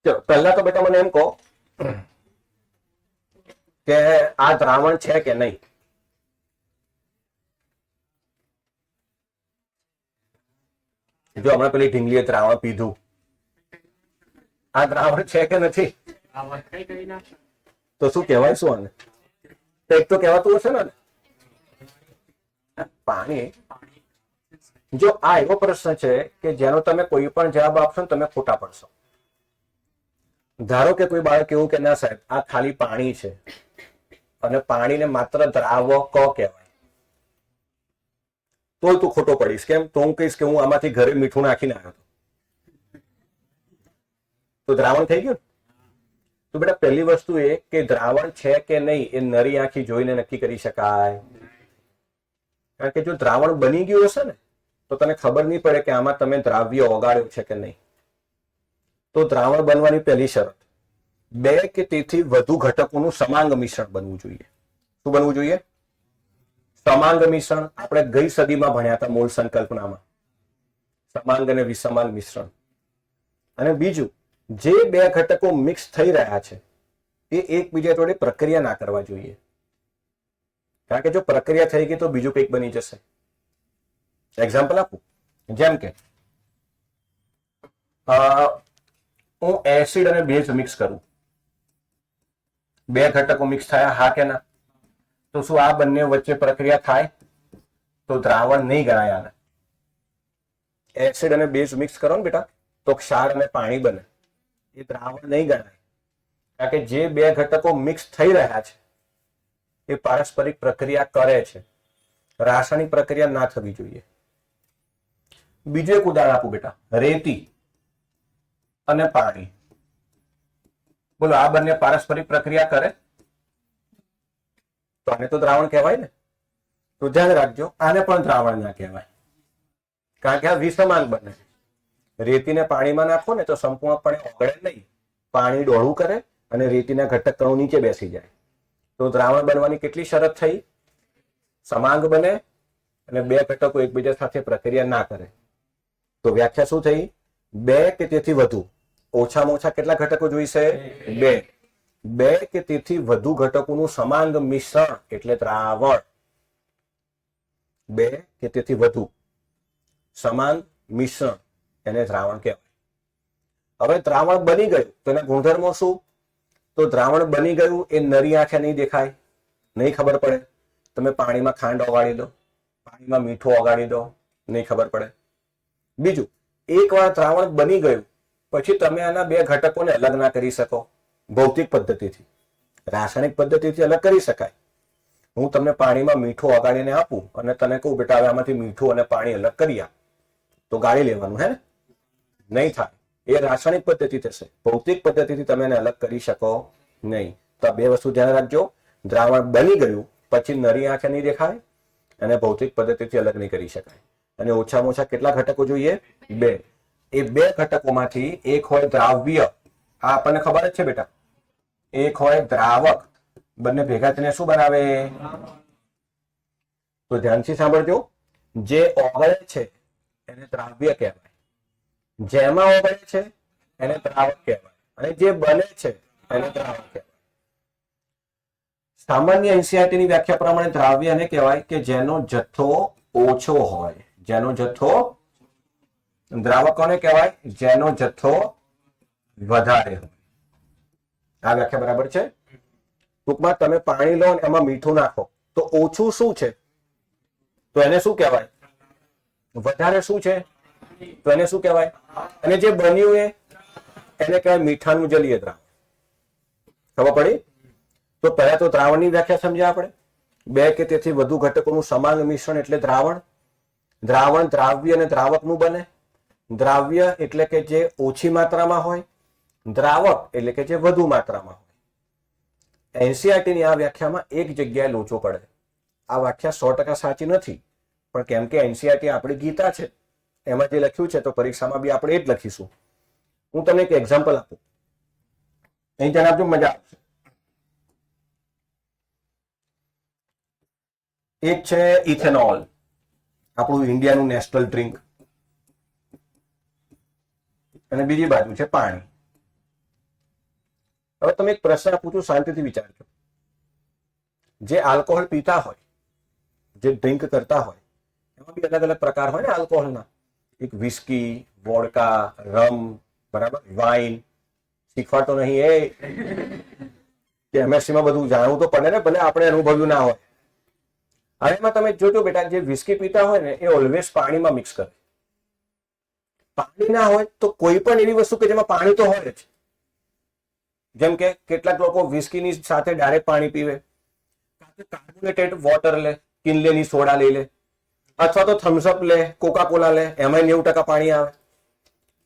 ચલો પહેલા તો બેટા મને એમ કહો કે આ દ્રાવણ છે કે નહીં? જો હમણાં પેલી ઢીંગલીએ દ્રાવણ પીધું, આ દ્રાવણ છે કે નથી? તો શું કહેવાય? શું આને એક તો કહેવાતું હશે ને પાણી. જો આ એવો પ્રશ્ન છે કે જેનો તમે કોઈ પણ જવાબ આપશો ને તમે ખોટા પડશો. ધારો કે કોઈ બાળક એવું કે ના સાહેબ આ ખાલી પાણી છે અને પાણીને માત્ર દ્રાવક કહેવાય, તો તું ખોટો પડીશ. કેમ? તો હું કહીશ કે હું આમાંથી ઘરે મીઠું નાખીને આવ્યો હતો, તો દ્રાવણ થઈ ગયું. તો બેટા પહેલી વસ્તુ એ કે દ્રાવણ છે કે નહીં એ નરી આંખી જોઈને નક્કી કરી શકાય. કારણ કે જો દ્રાવણ બની ગયું હશે ને તો તને ખબર નહીં પડે કે આમાં તમે દ્રાવ્ય ઓગાળ્યું છે કે નહીં. તો દ્રાવણ બનવાની પહેલી શરત બે કે તેથી વધુ ઘટકોનું સમાંગ મિશ્રણ બનવું જોઈએ. શું બનવું જોઈએ? સમાંગ મિશ્રણ. આપણે ગઈ સદીમાં ભણ્યા હતા મૂળ સંકલ્પનામાં સમાંગ અને વિસમાંગ મિશ્રણ. અને બીજું, જે બે ઘટકો મિક્સ થઈ રહ્યા છે એ એકબીજા જોડે પ્રક્રિયા ના કરવા જોઈએ. કારણ કે જો પ્રક્રિયા થઈ ગઈ તો બીજું કંઈક બની જશે. એક્ઝામ્પલ આપું. જેમ કે હું એસિડ અને બેઝ મિક્સ કરું, બે ઘટકો મિક્સ થયા, હા કે ના? તો શું આ બંને વચ્ચે પ્રક્રિયા થાય? તો દ્રાવણ નહીં ગણાય આને. એસિડ અને બેઝ મિક્સ કરો ને બેટા તો ક્ષાર અને પાણી બને, એ દ્રાવણ નહીં ગણાય. કારણ કે જે બે ઘટકો મિક્સ થઈ રહ્યા છે એ પારસ્પરિક પ્રક્રિયા કરે છે, રાસાયણિક પ્રક્રિયા ના થવી જોઈએ. બીજું એક ઉદાહરણ આપું બેટા. રેતી અને પાણી, બોલો આ બંને પારસ્પરિક પ્રક્રિયા કરે તો આને તો દ્રાવણ કહેવાય ને. તો ધ્યાન રાખજો, આને પણ દ્રાવણ ના કહેવાય કારણ કે આ વિસમાંગ બને. રેતીને પાણીમાં નાખો ને તો સંપૂર્ણપણે ઓગળે નહીં, પાણી ડોળું કરે અને રેતીના ઘટક કણો નીચે બેસી જાય. તો દ્રાવણ બનવાની કેટલી શરત થઈ? સમાંગ બને અને બે ઘટકો એકબીજા સાથે પ્રક્રિયા ના કરે. તો વ્યાખ્યા શું થઈ? બે કે તેથી વધુ, ઓછામાં ઓછા કેટલા ઘટકો જોઈશે? બે. બે કે તેથી વધુ ઘટકોનું સમાંગ મિશ્રણ એટલે દ્રાવણ. બે કે તેથી વધુ સમાંગ મિશ્રણ એને દ્રાવણ કહેવાય. હવે દ્રાવણ બની ગયું તો એના ગુણધર્મો શું? તો દ્રાવણ બની ગયું એ નરી આંખે નહીં દેખાય, નહીં ખબર પડે. તમે પાણીમાં ખાંડ ઓગાળી દો, પાણીમાં મીઠું ઓગાળી દો, નહીં ખબર પડે. બીજું, એકવાર દ્રાવણ બની ગયું પછી તમે આના બે ઘટકોને અલગ ના કરી શકો. ભૌતિક પદ્ધતિથી, રાસાયણિક પદ્ધતિથી અલગ કરી શકાય. હું તમને પાણીમાં મીઠું ઓગાળીને આપું અને તને કહું બેટા હવે આમાંથી મીઠું અને પાણી અલગ કરી આપ, તો ગાળી લેવાનું, હે ને? નહીં થાય. એ રાસાયણિક પદ્ધતિ થશે. ભૌતિક પદ્ધતિથી તમે એને અલગ કરી શકો નહીં. તો આ બે વસ્તુ ધ્યાન રાખજો. દ્રાવણ બની ગયું પછી નરી આંખે નહીં દેખાય અને ભૌતિક પદ્ધતિથી અલગ નહીં કરી શકાય. અને ઓછામાં ઓછા કેટલા ઘટકો જોઈએ? બે. એ બે ઘટકોમાંથી એક હોય દ્રાવ્ય, આ આપણને ખબર જ છે બેટા. એક હોય દ્રાવક. બંને ભેગા થઈને શું બનાવે? તો ધ્યાનથી સાંભળજો. જે ઓગળે છે એને દ્રાવ્ય કહેવાય, જેમાં ઓગળે છે એને દ્રાવક કહેવાય, અને જે બને છે એને દ્રાવક કહેવાય. સામાન્ય એનસીઈઆરટી ની વ્યાખ્યા પ્રમાણે દ્રાવ્ય એને કહેવાય કે જેનો જથ્થો ઓછો હોય. જેનો જથ્થો, દ્રાવક કોને કહેવાય? જેનો જથ્થો વધારે હોય. આ વ્યાખ્યા બરાબર છે? ટૂંકમાં તમે પાણી લો અને એમાં મીઠું નાખો તો ઓછું શું છે? તો એને શું કહેવાય? વધારે શું છે? તો એને શું કહેવાય? અને જે બન્યું એને કહેવાય મીઠાનું જલીય દ્રાવણ. ખબર પડી? તો પહેલા તો દ્રાવણની વ્યાખ્યા સમજ્યા આપણે. બે કે તેથી વધુ ઘટકોનું સમાંગ મિશ્રણ એટલે દ્રાવણ. દ્રાવણ દ્રાવ્ય અને દ્રાવકનું બને. દ્રાવ્ય એટલે કે જે ઓછી માત્રામાં હોય, દ્રાવક એટલે કે જે વધુ માત્રામાં હોય. એનસીઈઆરટી ની આ વ્યાખ્યામાં એક જગ્યાએ લોચો પડે. આ વ્યાખ્યા 100% સાચી નથી, પણ કેમ કે એનસીઈઆરટી આપણી ગીતા છે એમાં જે લખ્યું છે તો પરીક્ષામાં બી આપણે એ જ લખીશું. હું તમને એક એક્ઝામ્પલ આપું, અહીં જણાવજો, મજા આવશે. એક છે ઇથેનોલ, આપણું ઇન્ડિયાનું નેશનલ ડ્રિંક, અને બીજી બાજુ છે પાણી. હવે તમે એક પ્રશ્ન પૂછું છું, શાંતિથી વિચારજો. જે આલ્કોહોલ પીતા હોય, જે ડ્રિંક કરતા હોય, એમાં બી અલગ અલગ પ્રકાર હોય ને આલ્કોહોલના. એક વિસ્કી, વોડકા, રમ, બરાબર, વાઇન. શીખવા તો નહીં એ કે MSc માં બધું જાણવું તો પડે ને, ભલે આપણે અનુભવ્યું ના હોય. હવે એમાં તમે જોજો બેટા, જે વિસ્કી પીતા હોય ને એ ઓલવેઝ પાણીમાં મિક્સ કરે. પાણી ના હોય તો કોઈ પણ એવી વસ્તુ કે જેમાં પાણી તો હોય જ. જેમ કે કેટલાક લોકો વિસ્કીની સાથે ડાયરેક્ટ પાણી પીવે, કાર્બોનેટેડ વોટર લે, કિનલેની સોડા લઈ લે, અથવા તો થમ્સઅપ લે, કોકા કોલા લે, એમાં 90% પાણી આવે.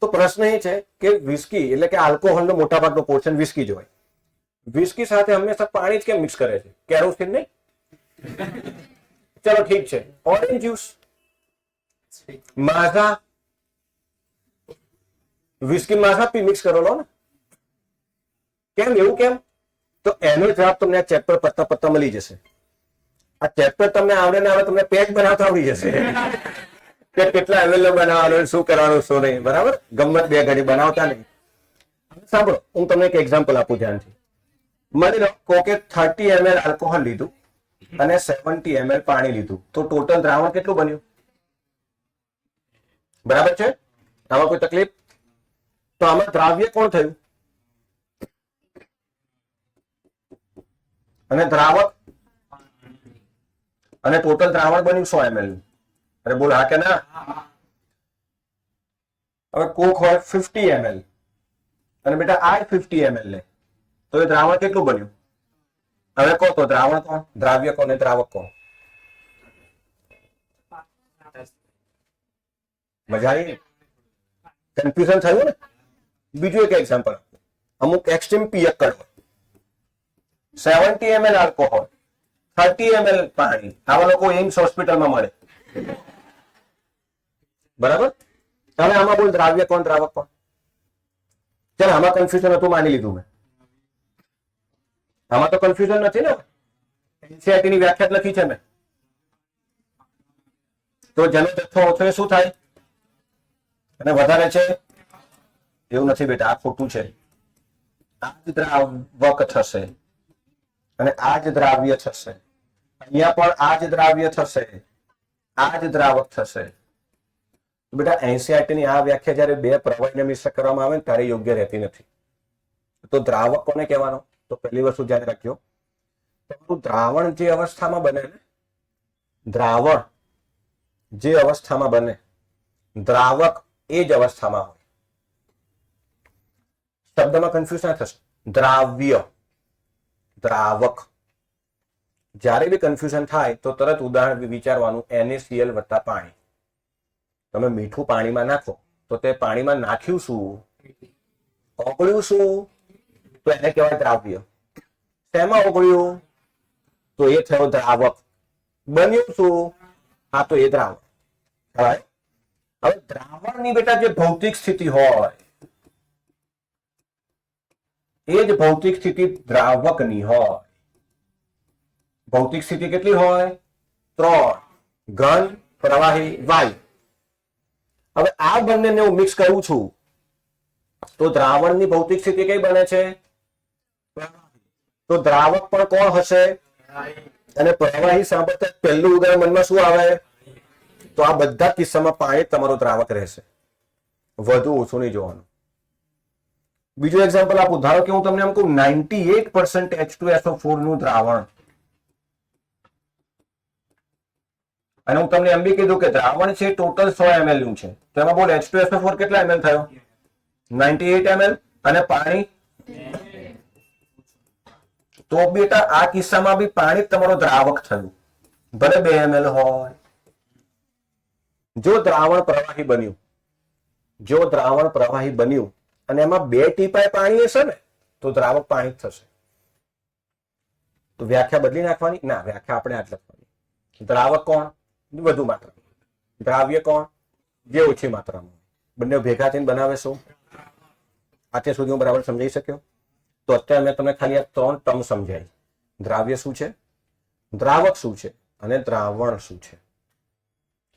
તો પ્રશ્ન એ છે કે વિસ્કી એટલે કે આલ્કોહોલનો મોટા ભાગનો પોર્શન વિસ્કી જ હોય. વિસ્કી સાથે હંમેશા પાણી જ કેમ મિક્સ કરે છે? કેરોસીન નહીં? ચલો ઠીક છે, ઓરેન્જ જ્યુસ, માઝા, વિસ્કી માઝા મિક્સ કરેલો ને, કેમ એવું કેમ? તો એનો જવાબ તમને આ ચેપ્ટર પત્તા પત્તા મળી જશે. આ ચેપ્ટર તમને આવડે ને આવડે તમને પેક બનાવતા આવડી જશે કે કેટલા ml બનાવવાનું, શું કરવાનું, શું નહીં. બરાબર, ગમત બે ઘડી બનાવતા નહીં. સાંભળો, હું તમને એક એક્ઝામ્પલ આપું ધ્યાનથી. માની લો કોકે 30 ml આલ્કોહોલ લીધું અને 70 ml પાણી લીધું, તો ટોટલ દ્રાવણ કેટલું બન્યું? બરાબર છે? આમાં કોઈ તકલીફ? તો આમાં દ્રાવ્ય કોણ થયું અને દ્રાવક, અને ટોટલ દ્રાવણ બન્યું 100 ml. અરે બોલ હા કે ના? હવે કોક હોય 50 ml અને બેટા આ 50 ml લે, તો એ દ્રાવણ કેટલું બન્યું? હવે કહો તો દ્રાવણ કોણ, દ્રાવ્ય કોણ, દ્રાવક કોણ? મજા આવી? કન્ફ્યુઝન થયું ને? બીજું એક એક્ઝામ્પલ, અમુક એક્સ્ટ્રીમ પિયક્કડ હોય, 70 ml આલ્કોહોલ, 30 ml પાણી. આવા લોકો એમ્સ હોસ્પિટલમાં મળે. બરાબર? હવે આમાં બોલ દ્રાવ્ય કોણ, દ્રાવક કોણ? ચાલ, આમાં કન્ફ્યુઝન હતું, માની લીધું મેં. આમાં તો કન્ફ્યુઝન નથી ને. NCERT ની વ્યાખ્યા લખી છે મેં. તો જેનો જથ્થો ઓછો એ શું થાય અને વધારે છે? એવું નથી બેટા, આ ખોટું છે. આ જ દ્રાવક થશે અને આ જ દ્રાવ્ય થશે. અહીંયા પણ આ જ દ્રાવ્ય થશે, આ જ દ્રાવક થશે. બેટા NCERT ની આ વ્યાખ્યા જયારે બે પ્રવાહીને મિશ્ર કરવામાં આવે ને ત્યારે યોગ્ય રહેતી નથી. તો દ્રાવક કોને કહેવાનો? તો પહેલી વસ્તુ ધ્યાન રાખજો, તમારું દ્રાવણ જે અવસ્થામાં બને ને, દ્રાવણ જે અવસ્થામાં બને, દ્રાવક એ જ અવસ્થામાં હોય. શબ્દમાં કન્ફ્યુઝ ના થશે. દ્રાવ્ય, દ્રાવક. જ્યારે બી કન્ફ્યુઝન થાય તો તરત ઉદાહરણ વિચારવાનું, NaCl વત્તા પાણી. તમે મીઠું પાણીમાં નાખો તો તે પાણીમાં નાખ્યું શું, ઓગળ્યું શું? તો એને કહેવાય દ્રાવ્ય. શેમાં ઓગળ્યું? તો એ થયો દ્રાવક. બન્યું શું? હા, તો એ દ્રાવક. હવે દ્રાવણની બેટા જે ભૌતિક સ્થિતિ હોય એ જ ભૌતિક સ્થિતિ દ્રાવકની હોય. ભૌતિક સ્થિતિ કેટલી હોય? 3, ઘન, પ્રવાહી, વાયુ. હવે આ બંનેને હું મિક્સ કરું છું તો દ્રાવણની ભૌતિક સ્થિતિ કઈ બને છે? તો દ્રાવક પણ કોણ હશે? અને પ્રવાહી સાંભળતા પહેલું ઉદાહરણ મનમાં શું આવે? તો આ બધા કિસ્સામાં પાણી તમારો દ્રાવક રહેશે, વધુ ઓછું નહીં જોવાનું. બીજું એક્ઝામ્પલ આપું, ધારો કે હું તમને એમ કહું 98% H2SO4 નું દ્રાવણ, અને હું તમને એમ બી કીધું કે દ્રાવણ છે ટોટલ 100 ml નું છે, તો એમાં બોલ H2SO4 કેટલા ml થયો? 98 ml. અને પાણી? તો બેટા આ કિસ્સામાં બી પાણી તમારો દ્રાવક થયું, ભલે 2 ml હોય. જો દ્રાવણ પ્રવાહી બન્યું, જો દ્રાવણ પ્રવાહી બન્યું અને એમાં 2 ટીપાય પાણી હશે ને તો દ્રાવક પાણી થશે. તો વ્યાખ્યા બદલી નાખવાની? ના, વ્યાખ્યા આપણે આ જ લખવાની. દ્રાવક કોણ? વધુ માત્રામાં. દ્રાવ્ય કોણ? જે ઓછી માત્રામાં. બંને ભેગા થઈને બનાવે શું? અત્યાર સુધી હું બરાબર સમજાઈ શક્યો? તો અત્યારે મેં તમને ખાલી આ 3 ટર્મ સમજાય. દ્રાવ્ય શું છે, દ્રાવક શું છે અને દ્રાવણ શું છે.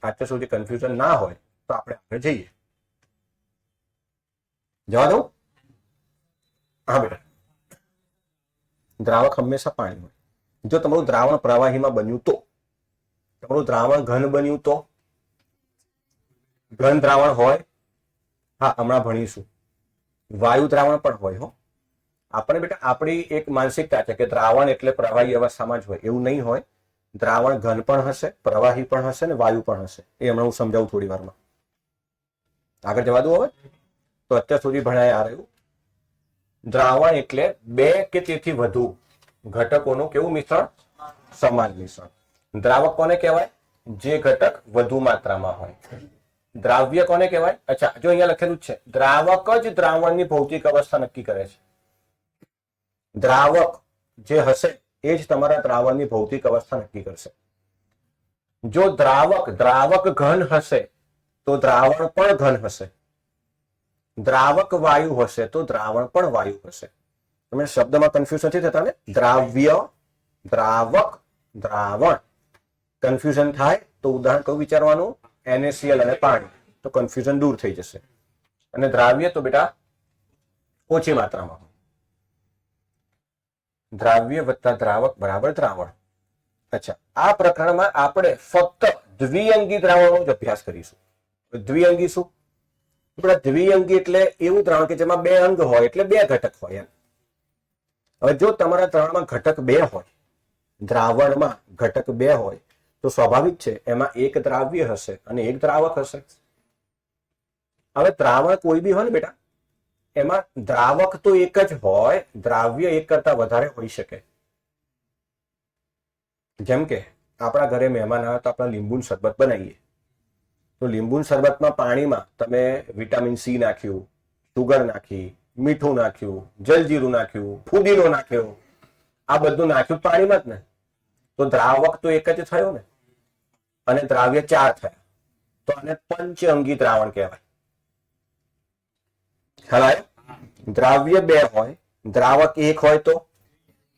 અત્યાર સુધી કન્ફ્યુઝન ના હોય તો આપણે આગળ જઈએ. જવા દઉં? હા બેટા, દ્રાવક હંમેશા પાણી હોય. જો તમારું દ્રાવણ પ્રવાહીમાં બન્યું તો, તમારું દ્રાવણ ઘન બન્યું તો, ઘન દ્રાવણ હોય, હા હમણાં ભણીશું. વાયુ દ્રાવણ પણ હોય હો. આપણે બેટા આપણી એક માનસિકતા છે કે દ્રાવણ એટલે પ્રવાહી અવસ્થામાં જ હોય, એવું નહીં હોય. દ્રાવણ ઘન પણ હશે, પ્રવાહી પણ હશે ને વાયુ પણ હશે. એ હમણાં હું સમજાવું થોડી વારમાં. આગળ જવા દો હવે. તો અત્યાર સુધી ભણાય આ રહ્યું. દ્રાવણ એટલે બે કે તેથી વધુ ઘટકોનું કેવું મિશ્રણ? સમાન મિશ્રણ. દ્રાવક કોને કહેવાય? જે ઘટક વધુ માત્રામાં હોય. દ્રાવ્ય કોને કહેવાય? અચ્છા, જો અહીંયા લખેલું જ છે, દ્રાવક જ દ્રાવણની ભૌતિક અવસ્થા નક્કી કરે છે. દ્રાવક જે હશે એ જ તમારા દ્રાવણની ભૌતિક અવસ્થા નક્કી કરશે. જો દ્રાવક ઘન હશે તો દ્રાવણ પણ ઘન હશે. દ્રાવક વાયુ હશે તો દ્રાવણ પણ વાયુ હશે. તમે શબ્દમાં કન્ફ્યુઝ નથી થતા ને? દ્રાવ્ય, દ્રાવક, દ્રાવણ. કન્ફ્યુઝન થાય તો ઉદાહરણ કયું વિચારવાનું? NaCl અને પાણી. તો કન્ફ્યુઝન દૂર થઈ જશે. અને દ્રાવ્ય તો બેટા ઓછી માત્રામાં. દ્રાવ્ય વત્તા દ્રાવક બરાબર દ્રાવણ. અચ્છા, આ પ્રકરણમાં આપણે ફક્ત દ્વિઅંગી દ્રાવણનો જ અભ્યાસ કરીશું. દ્વિઅંગી શું? દ્વિઅંગી એટલે એવું દ્રાવણ કે જેમાં બે અંગ હોય, એટલે બે ઘટક હોય એમ. હવે જો તમારા દ્રાવણમાં ઘટક બે હોય, દ્રાવણમાં ઘટક બે હોય, તો સ્વાભાવિક છે એમાં એક દ્રાવ્ય હશે અને એક દ્રાવક હશે. હવે દ્રાવણ કોઈ બી હોય ને બેટા, એમાં દ્રાવક તો એક જ હોય, દ્રાવ્ય એક કરતા વધારે હોઈ શકે. જેમ કે આપણા ઘરે મહેમાન આવે તો આપણે લીંબુનું શરબત બનાવીએ. તો લીંબુના શરબતમાં પાણીમાં તમે વિટામિન સી નાખ્યું, સુગર નાખી, મીઠું નાખ્યું, જલજીરું નાખ્યું, ફુદીનો નાખ્યો, આ બધું નાખ્યું પાણીમાં જ ને. તો દ્રાવક તો એક જ થયો ને, અને દ્રાવ્ય 4 થયા. તો આને પંચઅંગી દ્રાવણ કહેવાય. ખ્યાલ? દ્રાવ્ય 2 હોય, દ્રાવક 1 હોય તો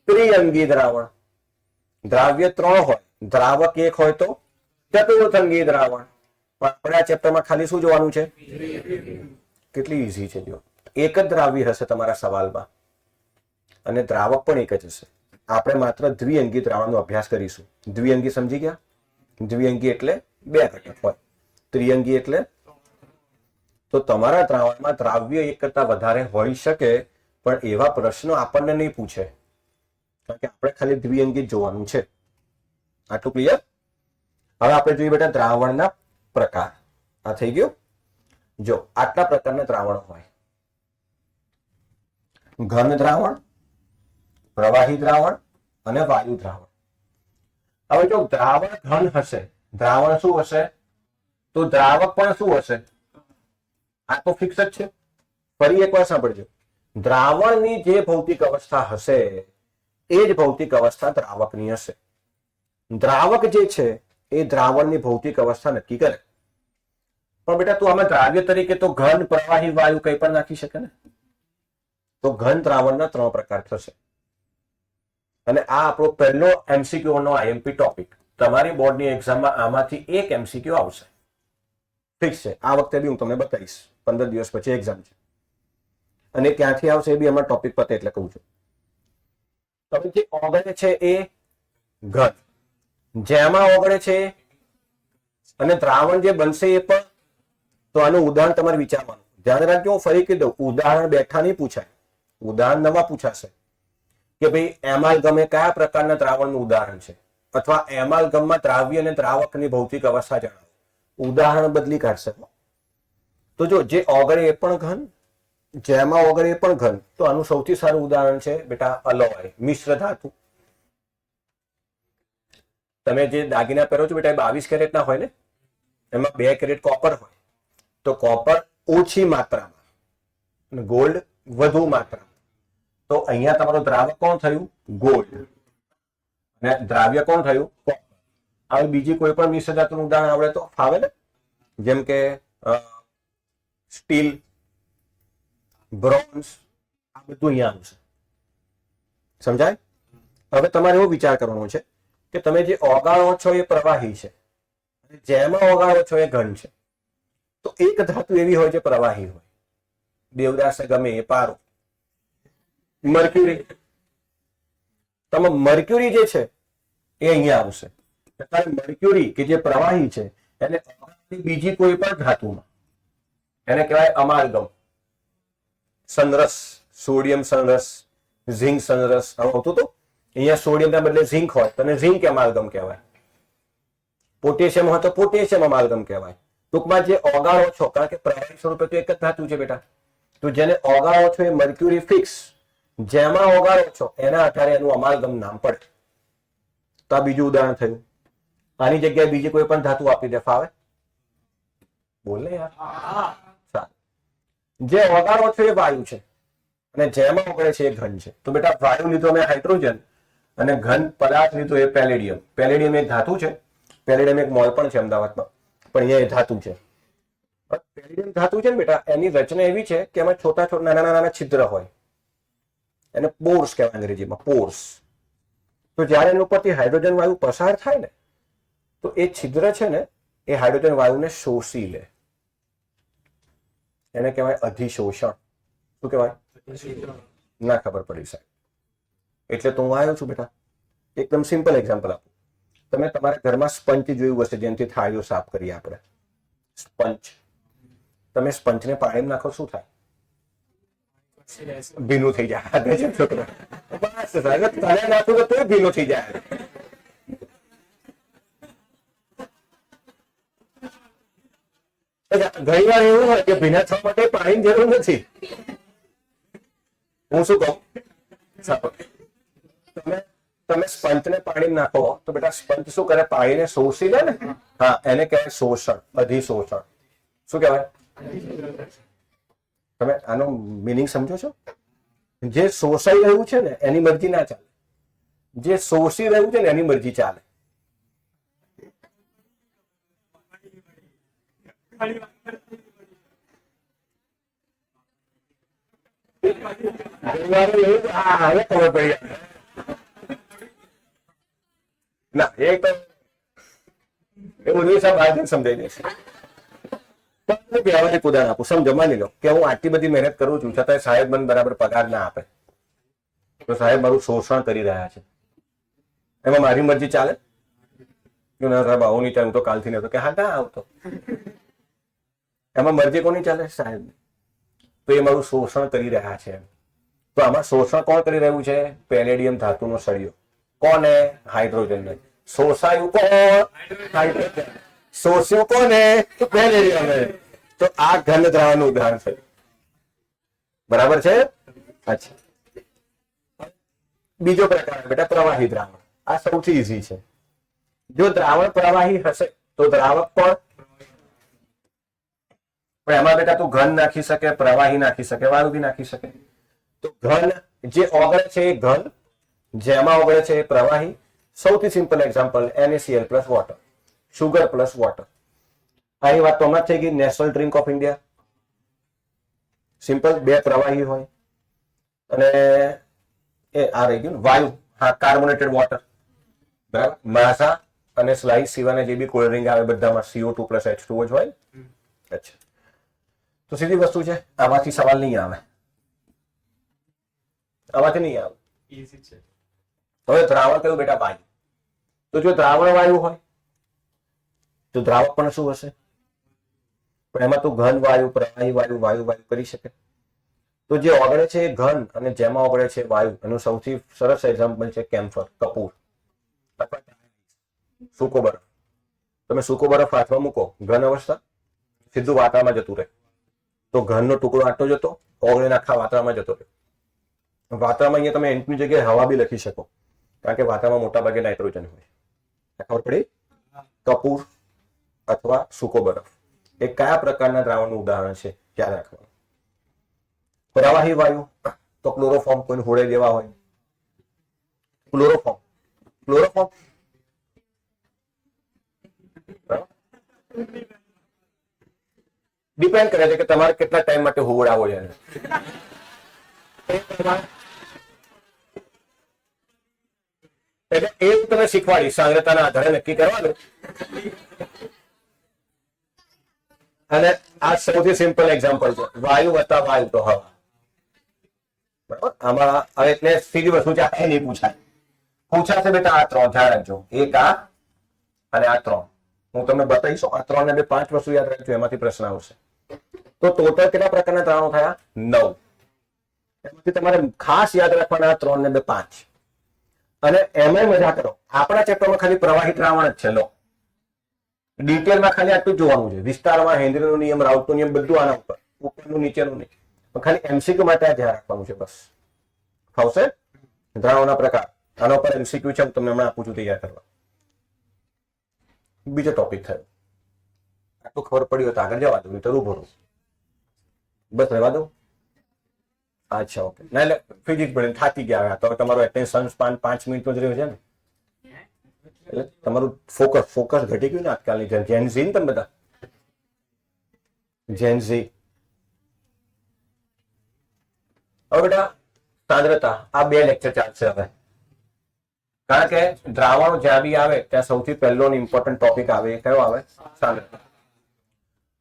ત્રિઅંગી દ્રાવણ. દ્રાવ્ય 3 હોય, દ્રાવક 1 હોય તો ચતુર્થંગી દ્રાવણ. પણ આપણે આ ચેપ્ટરમાં ખાલી શું જોવાનું છે? કેટલી ઈઝી છે જો. એક જ દ્રાવ્ય હશે તમારા સવાલમાં અને દ્રાવક પણ એક જ હશે. આપણે માત્ર દ્વિઅંગી દ્રાવણનો અભ્યાસ કરીશું. દ્વિઅંગી સમજી ગયા? દ્વિઅંગી એટલે બે ઘટક હોય. ત્રિઅંગી એટલે તો તમારા દ્રાવણમાં દ્રાવ્ય એક કરતા વધારે હોઈ શકે, પણ એવા પ્રશ્નો આપણને નહીં પૂછે, કારણ કે આપણે ખાલી દ્વિઅંગી જ જોવાનું છે. આટલું ક્લિયર? હવે આપણે જોઈએ બેટા દ્રાવણના પ્રકાર. આ થઈ ગયું. જો આટલા પ્રકારના દ્રાવણ હોય: ઘન દ્રાવણ, પ્રવાહી દ્રાવણ અને વાયુ દ્રાવણ. હવે જો દ્રાવણ ઘન હશે, દ્રાવણ શું હશે? તો દ્રાવક પણ શું હશે? આ તો ફિક્સ જ છે. ફરી એકવાર સાંભળજો. દ્રાવણની જે ભૌતિક અવસ્થા હશે એ જ ભૌતિક અવસ્થા દ્રાવકની હશે. દ્રાવક જે છે એ દ્રાવણની ભૌતિક અવસ્થા નક્કી કરે. પણ બેટા તું આમાં દ્રાવ્ય તરીકે તો ઘન, પ્રવાહી, વાયુ કંઈ પણ નાખી શકે ને. તો ઘન દ્રાવણના 3 પ્રકાર થશે. અને આ આપણો પહેલો MCQ નો IMP ટોપિક. તમારી બોર્ડની એક્ઝામમાં આમાંથી એક MCQ આવશે. ફિક્સ છે. આ વખતે બી હું તમને બતાવીશ. 15 દિવસ પછી એક્ઝામ છે. અને ક્યાંથી આવશે એ બી અમારા ટોપિક પતે એટલે કહું છું. તમે જે ઓગળે છે એ ઘન, જેમાં ઓગળે છે અને દ્રાવણ જે બનશે એ પણ. તો આનું ઉદાહરણ તમારે વિચારવાનું. ધ્યાન રાખજો, હું ફરી કહી દઉં, ઉદાહરણ બેઠા નહીં પૂછાય, ઉદાહરણ નવા પૂછાશે. કે ભાઈ એમાલગમ એ કયા પ્રકારના દ્રાવણનું ઉદાહરણ છે, અથવા એમાલગમમાં દ્રાવ્ય અને દ્રાવકની ભૌતિક અવસ્થા જણાવો. ઉદાહરણ બદલી કાઢશે. તો જો જે ઓગળે એ પણ ઘન, જેમાં ઓગળે એ પણ ઘન. તો આનું સૌથી સારું ઉદાહરણ છે બેટા અલોય, મિશ્ર ધાતુ. તમે જે દાગીના પહેરો છો બેટા એ 22 કેરેટના હોય ને, એમાં 2 કેરેટ કોપર હોય. તો કોપર ઓછી માત્રામાં અને ગોલ્ડ વધુ માત્રામાં. તો અહીંયા તમારો દ્રાવક કોણ થયું? ગોલ્ડ. અને દ્રાવ્ય કોણ થયું? કોપર. હવે બીજી કોઈ પણ મિશ્ર ધાતુનું ઉદાહરણ આવડે તો ફાવે ને? જેમ કે સ્ટીલ, બ્રોન્ઝ, આ બધું અહીંયા આવશે. સમજાય? હવે તમારે એવો વિચાર કરવાનો છે કે તમે જે ઓગાળો છો એ પ્રવાહી છે, અને જેમાં ઓગાળો છો એ ઘન છે. તો એક ધાતુ એવી હોય જે પ્રવાહી હોય. દેવદાસ ગમે એ પારો, મર્ક્યુરી. તમે મર્ક્યુરી જે છે એ અહીંયા આવશે. એટલે મર્ક્યુરી કે જે પ્રવાહી છે એને બીજી કોઈ પણ ધાતુમાં એને કહેવાય અમાલગમ. સંરસ, સોડિયમ સંરસ, ઝિંક સંરસ આવતું હતું. અહીંયા સોડિયમના બદલે ઝિંક હોય તો ઝિંક અમાલગમ કહેવાય. પોટેશિયમ હોય તો પોટેશિયમ અમાલગમ કહેવાય. ટૂંકમાં જે ઓગાળો છો, કારણ કે પ્રવાહી સ્વરૂપે તો એક જ ધાતુ છે બેટા, તો જેને ઓગાળો છો એ મર્ક્યુરી ફિક્સ, જેમાં ઓગાળો છો એના આધારે એનું અમાલગમ નામ પડે. તો આ બીજું ઉદાહરણ થયું. આની જગ્યાએ બીજી કોઈ પણ ધાતુ આપી દે, ફાવે? બોલે યાર. જે ઓગાળો છો એ વાયુ છે અને જેમાં ઓગળે છે એ ઘન છે. તો બેટા વાયુ લીધો મેં હાઇડ્રોજન અને ઘન પદાર્થ લીધો એ પેલેડિયમ. પેલેડિયમ એક ધાતુ છે. પેલેડિયમ એક મોલ પણ છે અમદાવાદમાં, પણ અહીંયા એ ધાતુ છે. પેલેડિયમ ધાતુ છે ને બેટા, એની રચના એવી છે કે એમાં છોટા છોટા નાના નાના છિદ્ર હોય, એને પોર્સ કહેવાય અંગ્રેજીમાં, પોર્સ. તો જ્યારે એની ઉપરથી હાઇડ્રોજન વાયુ પસાર થાય ને તો એ છિદ્ર છે ને એ હાઇડ્રોજન વાયુને શોષી લે. એને કહેવાય અધિશોષણ. શું કહેવાય? ના ખબર પડી સાહેબ, એટલે તો હું આવ્યો છું બેટા. એકદમ સિમ્પલ એક્ઝામ્પલ આપું. તમે તમારા ઘરમાં સ્પંચ જોયું હશે, જેનાથી થાળીઓ સાફ કરીએ આપણે. સ્પંચ. તમે સ્પંચને પાણીમાં નાખો, શું થાય? ભીનું થઈ જાય. બસ તને નાખું તો ભીનું થઈ જાય. ઘણી વાર એવું હોય કે ભીના થવા માટે પાણીની જરૂર નથી. હું શું કહું, તમે સ્પંચને પાણી નાખો તો બેટા સ્પંચ શું કરે? પાણીને શોષી લે ને. હા, એને કહેવાય શોષણ, અધિશોષણ. શું કહેવાય? તમે આનો મિનિંગ સમજો છો? જે શોષાઈ રહ્યું છે ને એની મરજી ના ચાલે, જે શોષી રહ્યું છે ને એની મરજી ચાલે. ના એક તો એ બધું સમજાઈ દેશે. વ્યવહારિક ઉદાહરણ આપું, સમજો. માની લો કે હું આટલી બધી મહેનત કરું છું છતાં સાહેબ મને બરાબર પગાર ના આપે, તો સાહેબ મારું શોષણ કરી રહ્યા છે. એમાં મારી મરજી ચાલે? ના સાહેબ આવું નહીં ચાલે, હું તો કાલથી નતો કે હા ના આવતો. એમાં મરજી કોની ચાલે? સાહેબ. તો એ મારું શોષણ કરી રહ્યા છે. તો આમાં શોષણ કોણ કરી રહ્યું છે? પેલેડિયમ ધાતુનો સળિયો. કોને? હાઇડ્રોજનને. શોષાયું કોણ? હાઇડ્રોજન. શોષ્યું કોને? પેલેડિયમ. તો આ ઘન દ્રાવણનું ઉદાહરણ છે. બરાબર છે? અચ્છા, બીજો પ્રકાર બેટા પ્રવાહી દ્રાવણ. આ સૌથી ઈઝી છે. જો દ્રાવણ પ્રવાહી હશે તો દ્રાવક પણ, પણ એમાં બેટા તું ઘન નાખી શકે, પ્રવાહી નાખી શકે, વાયુ બી નાખી શકે. તો ઘન જે ઓગળે છે એ ઘન, જેમાં ઓગળે છે એ પ્રવાહી. સૌથી simple example NaCl plus water, sugar plus water. અહીં વાત તો હમણાં થઈ ગઈ, national drink of India. Simple, બે પ્રવાહી હોય અને એ આ રહી ગયું વાયુ. હા, કાર્બોનેટેડ વોટર. બરાબર. માઝા અને સ્લાઇસ સિવાયના જે બી કોલ્ડ ડ્રિંક આવે બધામાં CO2 પ્લસ H2O જ હોય. અચ્છા, તો સીધી વસ્તુ છે, આમાંથી સવાલ નહીં આવે, આમાંથી નહીં આવે. ઈઝી છે. હવે દ્રાવણ કયું બેટા? વાયુ. તો જો દ્રાવણ વાયુ હોય તો દ્રાવક પણ શું હશે? પણ એમાં તો ઘન વાયુ, પ્રવાહી વાયુ, વાયુ વાયુ કરી શકે. તો જે ઓગળે છે એ ઘન અને જેમાં ઓગળે છે વાયુ. એનું સૌથી સરસ એક્ઝામ્પલ છે કેમ્ફર, કપૂર અથવા સૂકો બરફ. તમે સૂકો બરફ હાથમાં મૂકો, ઘન અવસ્થા, સીધું વાતાવરણમાં જતું રહે. તો ઘનનો ટુકડો આટલો જતો, ઓગળીને આખા વાતાવરણમાં જતો રહે. વાતાવરણમાં અહીંયા તમે એન્ટની જગ્યાએ હવા બી લખી શકો, કારણ કે વાતાવરણમાં મોટા ભાગે નાઇટ્રોજન હોય. ખબર પડી? કપૂર અથવા સૂકો બરફ એ કયા પ્રકારના દ્રાવણનું ઉદાહરણ છે? યાદ રાખવાનું. પ્રવાહી વાયુ તો ક્લોરોફોર્મ, કોઈને હોળે દેવા હોય. ક્લોરોફોર્મ, ક્લોરોફોર્મ ડિપેન્ડ કરે છે કે તમારે કેટલા ટાઈમ માટે હોવડાવો છે. એટલે એ તમે શીખવાડી, સાંદ્રતાના આધારે નક્કી કરવાનું. અને આ સૌથી સિમ્પલ એક્ઝામ્પલ છે, વાયુ વત્તા વાયુ તો હવા. બરાબર. આમાં હવે એટલે સીધી વસ્તુ છે, એ નહીં પૂછાય. પૂછાશે બેટા આ 3 ધ્યાન રાખજો, એક આ અને આ 3. હું તમને બતાવીશ આ 3 ને 2 5 વસ્તુ યાદ રાખજો, એમાંથી પ્રશ્ન આવશે. તો ટોટલ કેટલા પ્રકારના ત્રાણુ થયા? 9. એમાંથી તમારે ખાસ યાદ રાખવાના 3 ને 2 5. અને એમાં મજા કરો, આપણા ચેપ્ટરમાં ખાલી પ્રવાહી દ્રાવણ જ છે. લો ડિટેલમાં ખાલી આટલું જોવાનું છે. વિસ્તારમાં હેનરીનો નિયમ, રાઉટનો નિયમ બધું આના ઉપર, ઉપરનું નીચેનું નહીં. ખાલી એમસીક્યુ માટે આ ધ્યાન રાખવાનું છે બસ. ફાવશે? દ્રાવણના પ્રકાર આના ઉપર એમસીક્યુ છે, હું તમને હમણાં આપું છું તૈયાર કરવા. બીજો ટોપિક થયો. આટલું ખબર પડી હોય તો આગળ જવા દો, નહીં ઉભો રહો. બસ રહેવા દો. અચ્છા ઓકે. ના એટલે ફિઝિક્સ ભણીને થાકી ગયા તો તમારો એટેન્શન સ્પાન 5 મિનિટનો જ રહ્યો છે ને, એટલે તમારું ફોકસ ઘટી ગયું ને આજકાલની જેનઝી ને તમે બધા જેનઝી. હવે બેટા સાંદ્રતા, આ 2 લેક્ચર ચાલશે હવે, કારણ કે દ્રાવણો જ્યાં બી આવે ત્યાં સૌથી પહેલો ઇમ્પોર્ટન્ટ ટોપિક આવે એ કયો આવે? સાંદ્રતા.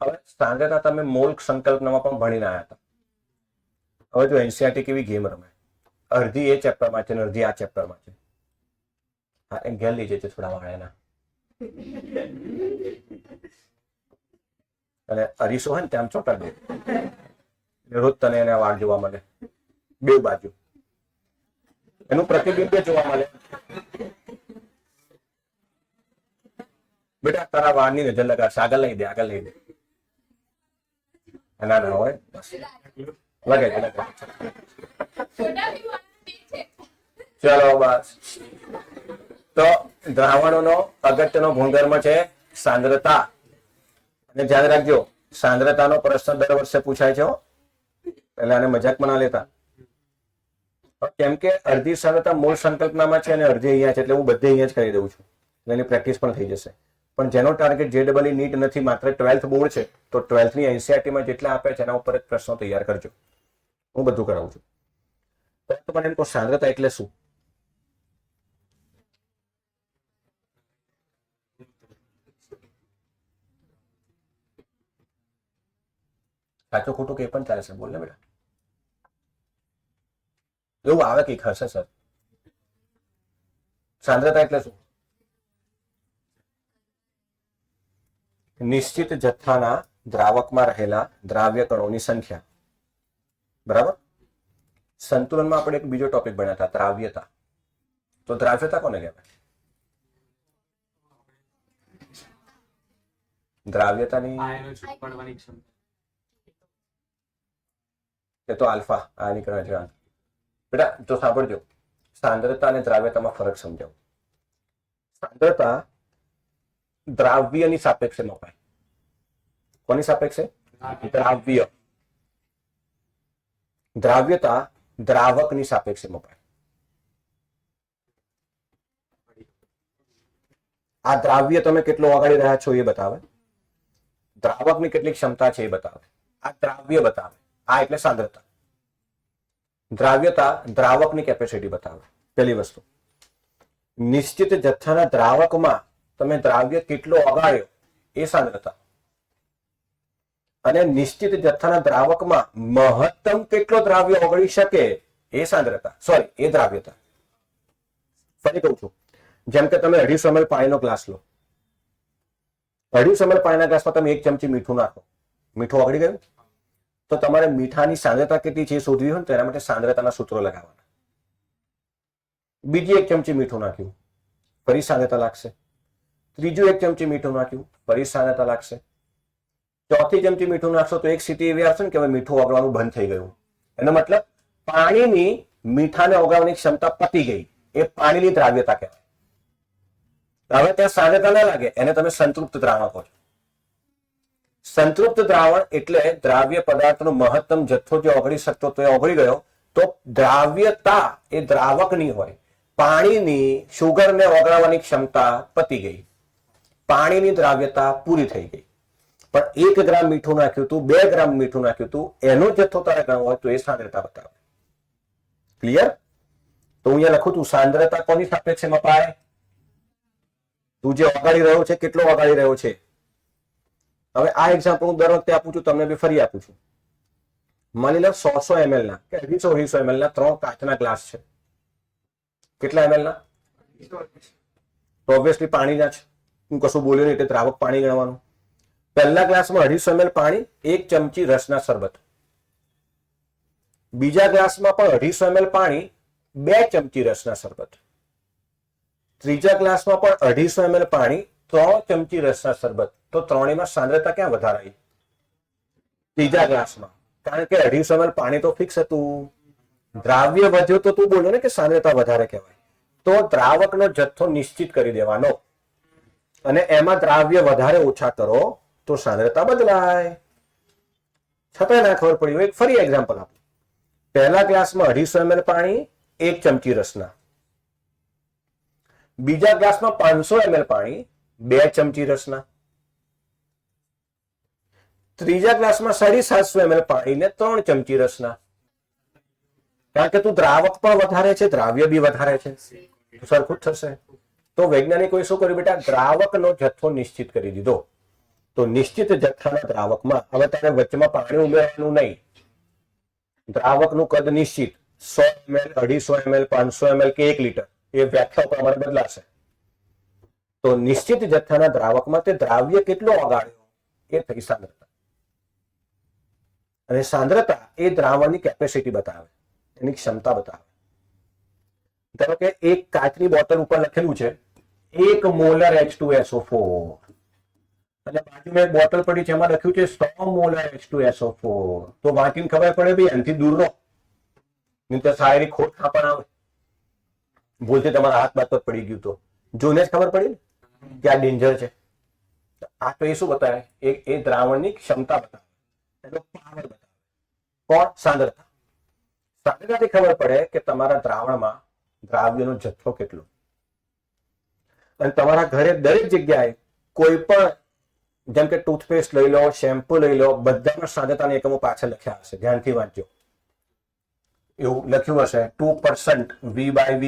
હવે સાંદ્રતા તમે મોલ સંકલ્પનામાં પણ ભણીને આવ્યા હતા. હવે જો એનસીઆરટી કેવી ગેમ રમે, અડધી એ ચેપ્ટરમાં છે ને અડધી આ ચેપ્ટરમાં છે. હા એ ઘેર લઈ જશે થોડા વાળા એના, અને અરીસો હોય ને ત્યાં ચોંટાડી દે, રોજ તને એને વાળ જોવા મળે બે બાજુ, એનું પ્રતિબિંબ જોવા મળે. બેટા તારા વાળની નજર લગાડશે, આગળ લઈ દે, આગળ લઈ દે. ના ના હોય બસ લગે છે, લગે. ચલો બસ. તો દ્રાવણોનો અગત્યનો ગુણધર્મ છે સાંદ્રતા. અને ધ્યાન રાખજો, સાંદ્રતાનો પ્રશ્ન દર વર્ષે પૂછાય છે, એટલે આને મજાકમાં ના લેતા. કેમ કે અડધી સાંદ્રતા મૂળ સંકલ્પનામાં છે અને અડધી અહીંયા છે, એટલે હું બધે અહીંયા જ કરી દઉં છું, એટલે એની પ્રેક્ટિસ પણ થઈ જશે. પણ જેનો ટાર્ગેટ JEE નીટ નથી, માત્ર 12th બોર્ડ છે, તો 12th ની એનસીઆરટીમાં જેટલા આપે છે એના ઉપર જ પ્રશ્નો તૈયાર કરજો. હું બધું કરાવું છું. તો મને એમ કહો સાંદ્રતા એટલે શું? સાચું ખોટું કઈ પણ ચાલશે, બોલ ને બેટા. એવું આવે કઈક હશે સર. સાંદ્રતા એટલે શું? નિશ્ચિત જથ્થાના દ્રાવકમાં રહેલા દ્રાવ્ય કણોની સંખ્યા. બરાબર. સંતુલનમાં આપણે એક બીજો ટોપિક ભણ્યા હતા, દ્રાવ્યતા. તો દ્રાવ્યતા કોને કહેવાય? દ્રાવ્યતાની એ તો આલ્ફા આ નીકળે છે. બેટા તો સાંભળજો, સાંદ્રતા અને દ્રાવ્યતામાં ફરક સમજાવો. સાંદ્રતા દ્રાવ્યની સાપેક્ષે મપાય. કોની સાપેક્ષે? દ્રાવ્ય. દ્રાવ્યતા દ્રાવકની સાપેક્ષે મપાય. આ દ્રાવ્ય તમે કેટલો ઓગાળી રહ્યા છો એ બતાવે, દ્રાવકની કેટલી ક્ષમતા છે એ બતાવે. આ દ્રાવ્ય બતાવે, આ એટલે સાંદ્રતા. દ્રાવ્યતા દ્રાવકની કેપેસિટી બતાવે. પહેલી વસ્તુ. નિશ્ચિત જથ્થાના દ્રાવકમાં તમે દ્રાવ્ય કેટલો ઓગાળ્યો એ સાંદ્રતા. અને નિશ્ચિત જથ્થાના દ્રાવકમાં મહત્તમ કેટલો દ્રાવ્ય ઓગળી શકે એ સાંદ્રતા, સોરી એ દ્રાવ્યતા. ફરી કહું છું, જેમ કે તમે 250 ml પાણીનો ગ્લાસ લો, 250 ml પાણીના ગ્લાસમાં તમે 1 ચમચી મીઠું નાખો, મીઠું ઓગળી ગયું. તો તમારે મીઠાની સાંદ્રતા કેટલી છે એ શોધવી હોય ને, તો એના માટે સાંદ્રતાના સૂત્રો લગાવવાના. બીજી 1 ચમચી મીઠું નાખ્યું, ફરી સાંદ્રતા લાગશે. ત્રીજું 1 ચમચી મીઠું નાખ્યું, ફરી સાંદ્રતા લાગશે. ચોથી ચમચી મીઠું નાખશો તો એક સ્થિતિ એવી આવશે ને કે હવે મીઠું ઓગળવાનું બંધ થઈ ગયું. એનો મતલબ પાણીની મીઠાને ઓગળવાની ક્ષમતા પતી ગઈ. એ પાણીની દ્રાવ્યતા કહેવાય. હવે ત્યાં સાંદ્રતા ના લાગે, એને તમે સંતૃપ્ત દ્રાવણ કહો છો. સંતૃપ્ત દ્રાવણ એટલે દ્રાવ્ય પદાર્થનો મહત્તમ જથ્થો જે ઓગળી શકતો તો એ ઓગળી ગયો. તો દ્રાવ્યતા એ દ્રાવકની હોય. પાણીની શુગરને ઓગળવાની ક્ષમતા પતી ગઈ, પાણીની દ્રાવ્યતા પૂરી થઈ ગઈ. પણ 1 ગ્રામ મીઠું નાખ્યું હતું, 2 ગ્રામ મીઠું નાખ્યું હતું, એનો જથ્થો તારે ગણવો હોય તો એ સાંદ્રતા બતાવે. ક્લિયર? તો હું અહીંયા લખું છું સાંદ્રતા કોની સાપેક્ષે મપાય? તું જે ઓગાળી રહ્યો છે કેટલો ઓગાળી રહ્યો છે. હવે આ એક્ઝામ્પલ હું દર વખતે આપું છું, તમને બી ફરી આપું છું. માની લો 100 ml ના કે 250 ml ના 3 કાચના ગ્લાસ છે. કેટલા ml ના? તો ઓબ્વિયસલી પાણી ના છે, હું કશું બોલ્યો નહીં એટલે દ્રાવક પાણી ગણવાનું. પહેલા ગ્લાસમાં 250 ml પાણી, 1 ચમચી રસના શરબત. બીજા ગ્લાસમાં પણ 250 ml પાણી, 2 ચમચી રસના શરબત. ત્રીજા ગ્લાસમાં પણ 250 ml પાણી, 3 ચમચી રસના શરબત. તો ત્રણેયમાં સાંદ્રતા ક્યાં વધારે આવી? ત્રીજા ગ્લાસમાં, કારણ કે 250 ml પાણી તો ફિક્સ હતું. દ્રાવ્ય વધ્યો તો તું બોલ્યો ને કે સાંદ્રતા વધારે કહેવાય. તો દ્રાવકનો જથ્થો નિશ્ચિત કરી દેવાનો અને એમાં દ્રાવ્ય વધારે ઓછા કરો તો સાંદ્રતા બદલાય. છતાંય ના ખબર પડી હોય, ફરી એક્ઝામ્પલ આપો. પહેલા ગ્લાસમાં 250 ml પાણી, 1 ચમચી રસના. બીજા ગ્લાસમાં 500 ml પાણી, 2 ચમચી રસના. ત્રીજા ગ્લાસમાં 750 ml પાણી ને 3 ચમચી રસના. કારણ કે તું દ્રાવક પણ વધારે છે, દ્રાવ્ય બી વધારે છે, સરખું જ થશે. તો વૈજ્ઞાનિકોએ શું કર્યું બેટા? દ્રાવકનો જથ્થો નિશ્ચિત કરી દીધો. તો નિશ્ચિત જથ્થાના દ્રાવકમાં હવે તારે વચ્ચેમાં પાણી ઉમેરવાનું નહીં. દ્રાવકનું કદ નિશ્ચિત, 100 ml, 250 ml, 500 ml કે 1 લીટર, એ વ્યાખ્યા પ્રમાણે બદલાશે. તો નિશ્ચિત જથ્થાના દ્રાવકમાં તે દ્રાવ્ય કેટલો ઓગાળ્યો એ થઈ સાંદ્રતા. અને સાંદ્રતા એ દ્રાવણની કેપેસિટી બતાવે, એની ક્ષમતા બતાવે. ધારો કે એક કાચની બોટલ ઉપર લખેલું છે 1 મોલર H2SO4 અને બાજુમાં એક બોટલ પડી છે એમાં લખ્યું છે 100 મોલર H2SO4. તો વાંચીને ખબર પડે ભાઈ એનાથી દૂર રહો, નહીં તો શાયરી ખોટ ખાપણ આવે. ભૂલથી તમારા હાથ બાત પર પડી ગયું તો જોઈને જ ખબર પડી ને કે આ ડેન્જર છે. આ તો એ શું બતાવે? એ દ્રાવણની ક્ષમતા બતાવે, એનો પાવર બતાવે. કોણ? સાંદ્રતા. સાંદ્રતાથી ખબર પડે કે તમારા દ્રાવણમાં દ્રાવ્યનો જથ્થો કેટલો. અને તમારા ઘરે દરેક જગ્યાએ કોઈ પણ, જેમ કે ટૂથપેસ્ટ લઈ લો, શેમ્પુ લઈ લો, બધામાં સાંદ્રતાના એકમો પાછળ લખ્યા હશે, ધ્યાનથી વાંચજો. એવું લખ્યું હશે 2% V/V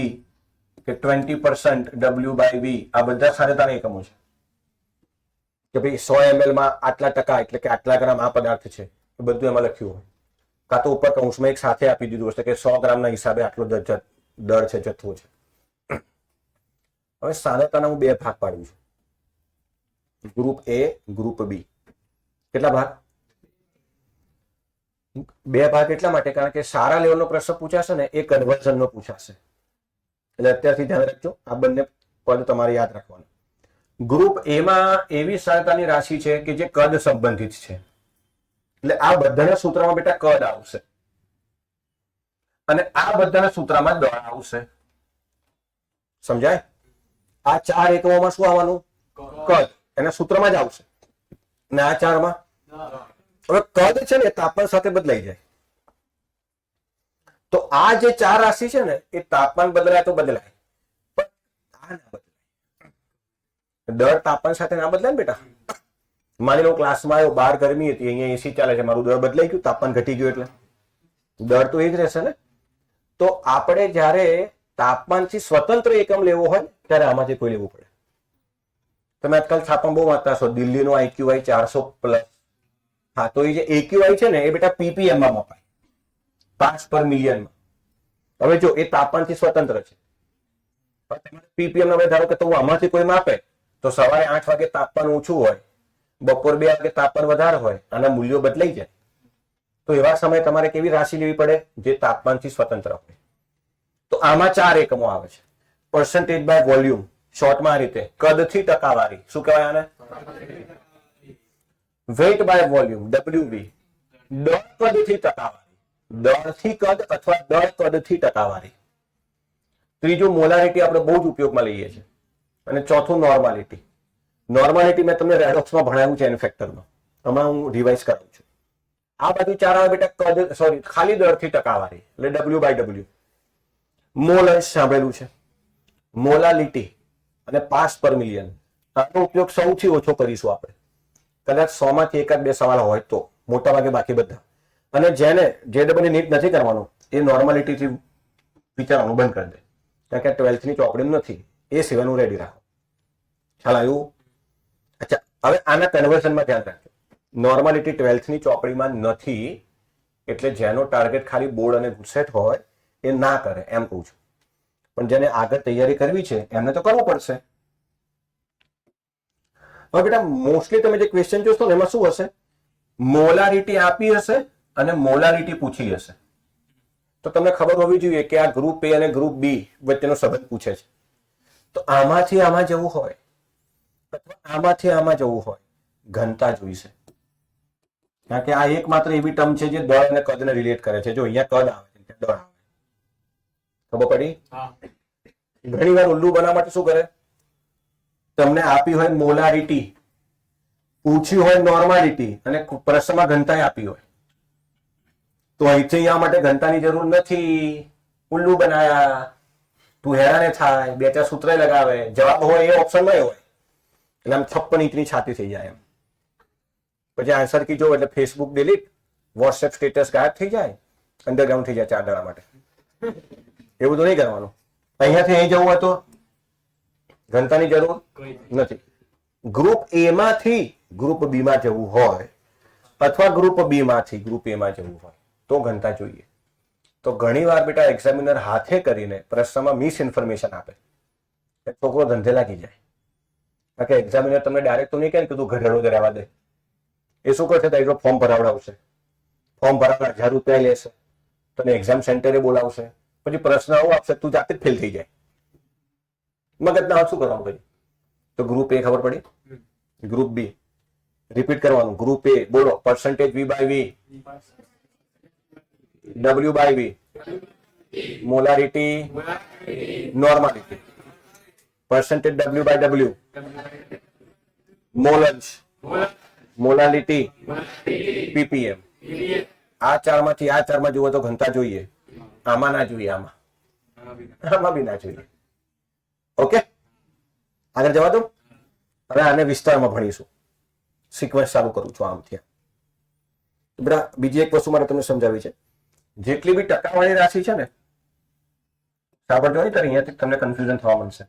કે 20% W/V. આ બધા સાંદ્રતાના એકમો છે કે ભાઈ 100 ml માં આટલા ટકા એટલે કે આટલા ગ્રામ આ પદાર્થ છે, એ બધું એમાં લખ્યું હોય. કાં તો ઉપર કૌંસમાં એક સાથે આપી દીધું હશે કે 100 ગ્રામના હિસાબે આટલો દર છે, જથ્થો છે. હવે સાંદ્રતાના હું 2 ભાગ પાડું છું, ગ્રુપ A, ગ્રુપ B. કેટલા ભાગ? 2 ભાગ એટલા માટે કારણ કે સારા લેવલનો પ્રશ્ન પૂછાશે ને એ કન્વર્ઝનનો પૂછાશે. એટલે અત્યારથી ધ્યાન રાખજો, આ બંને પદ તમારે યાદ રાખવાનું. ગ્રુપ A માં એવી સાંદ્રતાની રાશિ છે કે જે કદ સંબંધિત છે. એટલે આ બધાના સૂત્રમાં બેટા કદ આવશે અને આ બધાના સૂત્રમાં દળ આવશે. સમજાય? આ 4 એકમોમાં શું આવવાનું? કદ. એના સૂત્રમાં જ આવશે. અને આ 4માં હવે કદ છે ને તાપમાન સાથે બદલાઈ જાય. તો આ જે 4 રાશિ છે ને એ તાપમાન બદલાય તો બદલાય, પણ આ ના બદલાય. દળ તાપમાન સાથે ના બદલાય ને બેટા. માની લો ક્લાસમાં આવ્યો, બહાર ગરમી હતી, અહીંયા એસી ચાલે છે, મારું દળ બદલાઈ ગયું, તાપમાન ઘટી ગયું, એટલે દળ તો એ જ રહેશે ને. તો આપણે જ્યારે તાપમાનથી સ્વતંત્ર એકમ લેવો હોય ત્યારે આમાંથી કોઈ લેવું પડે. તમે આજકાલ છાપામાં બહુ વાંચતા હશો, દિલ્હીનો IQI 400+. હા, તો એ જે AQI છે ને એ બેટા PPM માં મપાય, પાર્ટ્સ પર મિલિયનમાં. હવે જો એ તાપમાનથી સ્વતંત્ર છે, PPM ના ધારો કે તો આમાંથી કોઈ માપે તો સવારે 8 વાગે તાપમાન ઓછું હોય, બપોર 2 વાગે તાપમાન વધારે હોય, આના મૂલ્યો બદલાઈ જાય. તો એવા સમયે તમારે કેવી રાશિ લેવી પડે? જે તાપમાનથી સ્વતંત્ર હોય. તો આમાં 4 એકમો આવે છે. પર્સન્ટેજ બાય વોલ્યુમ, શોર્ટમાં આ રીતે, કદથી ટકાવારી, શું કહેવાય આને? વેઇટ બાય વોલ્યુમ, WV, દળ કદથી ટકાવારી, દળથી કદ અથવા દળ કદથી ટકાવારી. ત્રીજું મોલારિટી આપણે બહુ જ ઉપયોગમાં લઈએ છીએ. અને ચોથું નોર્માલિટી. નોર્માલિટી મેં તમને રેડોક્સમાં ભણાવ્યું છે, એન ફેક્ટરમાં. હમણાં હું રિવાઇઝ કરાવું છું. આ બાજુ 4 આવે બેટા કદ, સોરી, ખાલી દળથી ટકાવારી, એટલે W/W. મોલ સાંભળેલું છે, મોલાલિટી અને પાર્ટ્સ પર મિલિયન. આનો ઉપયોગ સૌથી ઓછો કરીશું આપણે. કદાચ 100 માંથી 1-2 સવાલ હોય તો, મોટા ભાગે બાકી બધા. અને જેને JEE નીટ નથી કરવાનું એ નોર્માલિટીથી વિચારવાનું બંધ કરી દે, કારણ કે 12th ની ચોપડી નથી, એ સિવાયનું રેડી રાખો. ખ્યાલ આવ્યું? અચ્છા, હવે આના કન્વર્ઝનમાં ધ્યાન રાખજો. નોર્માલિટી 12th ની ચોપડીમાં નથી, એટલે જેનો ટાર્ગેટ ખાલી બોર્ડ અને ગુસ્સેટ હોય એ ના કરે, એમ કહું છું. પણ જેને આગળ તૈયારી કરવી છે એમને તો કરવું પડશે. હવે બેટા મોસ્ટલી તમે જે ક્વેશ્ચન જોશો ને એમાં શું હશે, મોલારિટી આપી હશે અને મોલારિટી પૂછી હશે. તો તમને ખબર હોવી જોઈએ કે આ ગ્રુપ એ અને ગ્રુપ બી વચ્ચેનો સંબંધ પૂછે છે. તો આમાંથી આમાં જવું હોય અથવા આમાંથી આમાં જવું હોય, ઘનતા જોઈશે. કારણ કે આ એકમાત્ર એવી ટર્મ છે જે દળ અને કદને રિલેટ કરે છે. જો અહીંયા કદ આવે છે, દળ આવે. ખબર પડી? ઘણી વાર ઉલ્લુ બનાવવા માટે શું કરે, તમને આપી હોય મોલારિટી, પૂછ્યું હોય નોર્માલિટી અને પ્રશ્નમાં ઘનતા આપી હોય, તો અહીંથી અહીંયા માટે ઘનતાની જરૂર નથી, ઉલ્લુ બનાયા, તું હેરાને થાય, બે ચાર સૂત્ર લગાવે, જવાબ હોય એ ઓપ્શન નહીં હોય, એટલે આમ 56 ઇંચની છાતી થઈ જાય. એમ પછી આન્સર કી જો એટલે ફેસબુક ડિલીટ, વોટ્સએપ સ્ટેટસ ગાયબ થઈ જાય, અંડરગ્રાઉન્ડ થઈ જાય 4 દાડા માટે. એવું તો નહીં કરવાનું. અહીંયાથી અહીં જવું હોય તો ઘનતાની જરૂર નથી. ગ્રુપ એ માંથી ગ્રુપ બી માં જવું હોય અથવા ગ્રુપ બી માંથી ગ્રુપ એ માં જવું હોય તો ઘનતા જોઈએ. તો ઘણી વાર બેટા એક્ઝામિનર હાથે કરીને પ્રશ્નમાં મિસ ઇન્ફોર્મેશન આપે, છોકરો ધંધે લાગી જાય. કારણ કે એક્ઝામિનર તમને ડાયરેક્ટ તો નહીં કહે કે તું ઘરેડો જ રહેવા દે. એ શું કરશે, તારો ફોર્મ ભરાવડાવશે, ફોર્મ ભરાવડા 1000 રૂપિયા લેશે, તને એક્ઝામ સેન્ટરે બોલાવશે, પછી પ્રશ્ન આવો આપશે, તું જાતે જ ફેલ થઈ જાય. મગજના શું કરવાનું પછી? તો ગ્રુપ એ ખબર પડી, ગ્રુપ બી રિપીટ કરવાનું. ગ્રુપ એ બોલો, percentage V by V, W by V, molarity, normality, percentage W by W, molage, molality, ppm. આ ચારમાંથી આ ચારમાં જુઓ તો ઘનતા જોઈએ, આમાં ના જોઈએ, આમાં બી ના જોઈએ. ઓકે, આગળ જવા દો. હવે આને વિસ્તારમાં ભણીશું. સિક્વન્સ ચાલુ કરું છું આમ ત્યાં. બેટા બીજી એક વસ્તુ મારે તમને સમજાવી છે. જેટલી બી ટકાવાળી રાશિ છે ને, સાંભળજો નહીં, અહીંયાથી તમને કન્ફ્યુઝન થવા માંડશે.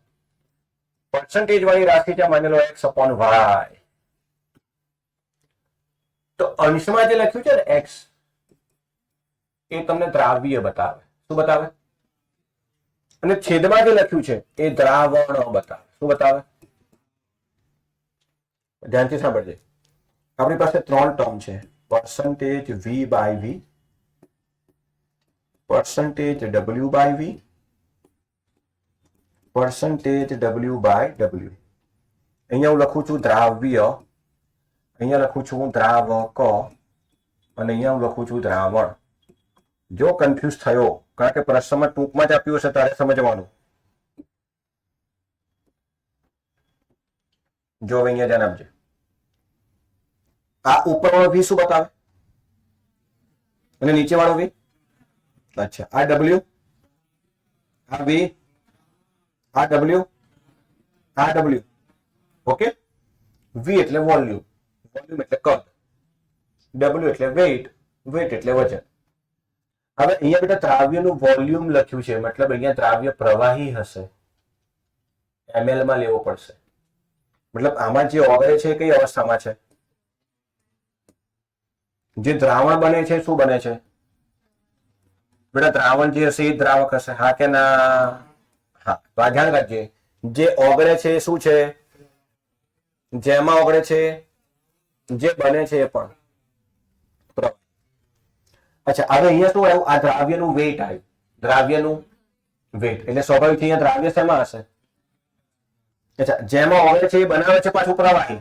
પર્સન્ટેજ વાળી રાશિ છે, માની લો x upon y. તો અંશમાં જે લખ્યું છે ને x, એ તમને દ્રાવ્ય બતાવે. શું બતાવે? અને છેદમાં જે લખ્યું છે એ દ્રાવણ બતાવે. શું બતાવે? ધ્યાનથી સાંભળજે. આપણી પાસે 3 ટર્મ છે, percentage v by v, percentage W by V, percentage W by W. અહીંયા હું લખું છું દ્રાવ્ય, અહીંયા લખું છું હું દ્રાવક અને અહીંયા હું લખું છું દ્રાવણ. જો કન્ફ્યુઝ થયો, કારણ કે પ્રશ્નમાં ટૂંકમાં જ આપ્યું હશે તારે સમજવાનું. જો અહીંયા ધ્યાન આપજે. આ ઉપરવાળો V શું બતાવે અને નીચે વાળો V? અચ્છા, આ W, આ V, આ W, આ W. ઓકે, V એટલે વોલ્યુમ, વોલ્યુમ એટલે કદ, W એટલે વેઇટ, વેઇટ એટલે વજન. હવે અહીંયા બેટા દ્રાવ્યનું વોલ્યુમ લખ્યું છે, મતલબ અહીંયા દ્રાવ્ય પ્રવાહી હશે, ml માં લેવો પડશે. મતલબ આમાં જે ઓગળે છે કઈ અવસ્થામાં છે? જે દ્રાવણ બને છે શું બને છે બેટા? દ્રાવણ જે હશે એ દ્રાવક હશે, હા કે ના? હા, તો આ ધ્યાન રાખજે. જે ઓગળે છે એ શું છે? જેમાં ઓગળે છે, જે બને છે એ પણ. અચ્છા, હવે અહીંયા શું આવ્યું? આ દ્રાવ્યનું વેઇટ આવ્યું, દ્રાવ્યનું વેઇટ એટલે સ્વાભાવિક અહીંયા દ્રાવ્ય શેમાં હશે? અચ્છા, જેમાં ઓગળે છે એ બનાવે છે પાછું પ્રવાહી,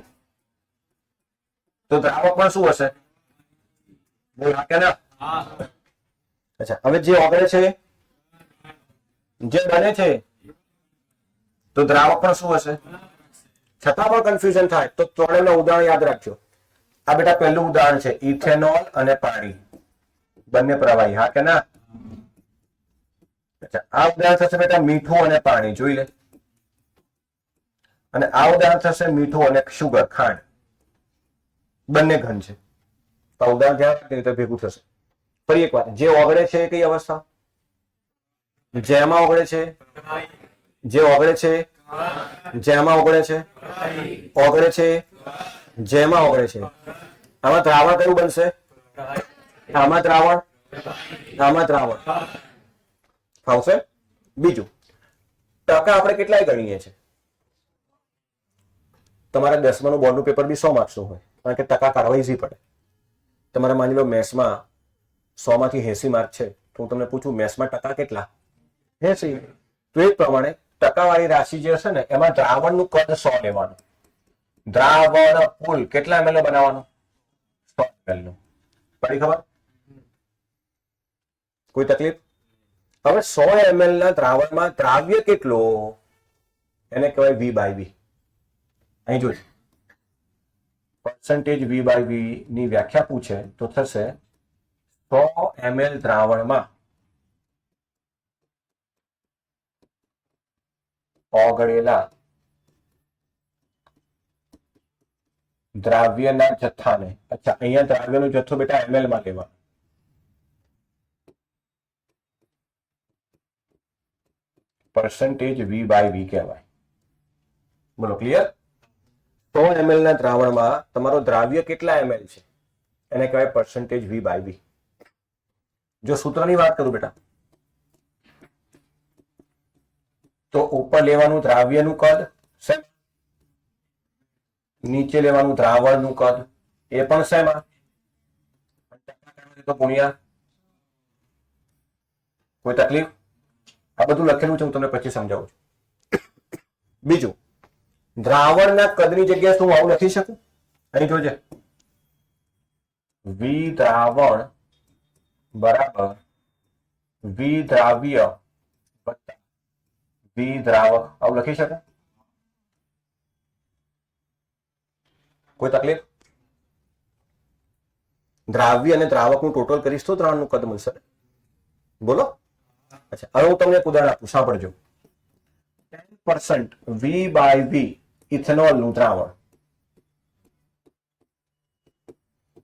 તો દ્રાવક પણ શું હશે? બોલ હા કે ના? અચ્છા, હવે જે ઓગળે છે, જે બને છે, તો દ્રાવક પણ શું હશે? છતાં પણ કન્ફ્યુઝન થાય તો ત્રણેયનું ઉદાહરણ યાદ રાખજો. આ બેટા પહેલું ઉદાહરણ છે, ઇથેનોલ અને પાણી, બંને પ્રવાહી, હા કે ના? અચ્છા, આ ઉદાહરણ થશે બેટા મીઠું અને પાણી, જોઈ લે. અને આ ઉદાહરણ થશે મીઠું અને શુગર, ખાંડ, બંને ઘન છે. તો ઉદાહરણ ધ્યાન રાખીને તો ભેગું થશે. ફરી એક વાત, જે ઓગળે છે એ કઈ અવસ્થા? જેમાં ઓગળે છે, જે ઓગળે છે, જેમાં ઓગળે છે, ઓગળે છે, જેમાં ઓગળે છે. આમાં દ્રાવણ કયું બનશે? આમાં દ્રાવણ, આમાં દ્રાવણ. ફાવશે? બીજું, ટકા આપણે કેટલાય ગણીએ છીએ. તમારા 10માનું બોર્ડનું પેપર બી 100 માર્ક્સનું હોય, કારણ કે ટકા કાઢવા ઈઝી પડે. તમારે માની લો મેથ્સમાં 100 માંથી 80 માર્ક છે, તો હું તમને પૂછું મેથ્સમાં ટકા કેટલા? 80. તો એ પ્રમાણે ટકાવાળી રાશિ જે હશે ને એમાં દ્રાવણનું કદ 100 લેવાનું. દ્રાવણ કુલ કેટલા ml બનાવવાનું? 100 ml નું. પડી ખબર? કોઈ તકલીફ? હવે 100 ml ના દ્રાવણમાં દ્રાવ્ય કેટલો એને કહેવાય V/V. અહીં જોજો, પર્સન્ટેજ V/V ની વ્યાખ્યા પૂછે તો થશે 100 ml દ્રાવણમાં ઓગળેલા દ્રાવ્યના જથ્થાને. અચ્છા, અહીંયા દ્રાવ્યનો જથ્થો બેટા ml માં લેવાનો. પર્સન્ટેજ V/V કહેવાય. બોલો ક્લિયર? 100 ml ના દ્રાવણમાં તમારો દ્રાવ્ય કેટલા ml છે એને કહેવાય પર્સન્ટેજ V/V. જો સૂત્રની વાત કરું બેટા, તો ઉપર લેવાનું દ્રાવ્યનું કદ, નીચે લેવાનું દ્રાવણનું કદ, એ પણ શેમાં? તો ગુણ્યા. કોઈ તકલીફ? આ બધું લખેલું છે, હું તમને પછી સમજાવું છું. બીજું, દ્રાવણના કદની જગ્યાએ શું આવું લખી શકું? અહીં જોજે, V દ્રાવણ બરાબર V દ્રાવ્ય વત્તા V દ્રાવક, આવું લખી શકાય? કોઈ તકલીફ? દ્રાવ્ય અને દ્રાવકનું ટોટલ કરીશ તો દ્રાવણનું કદ મળશે. બોલો. અચ્છા, હવે હું તમને એક ઉદાહરણ આપું, સાંભળજો. 10% V/V ઇથેનોલનું દ્રાવણ.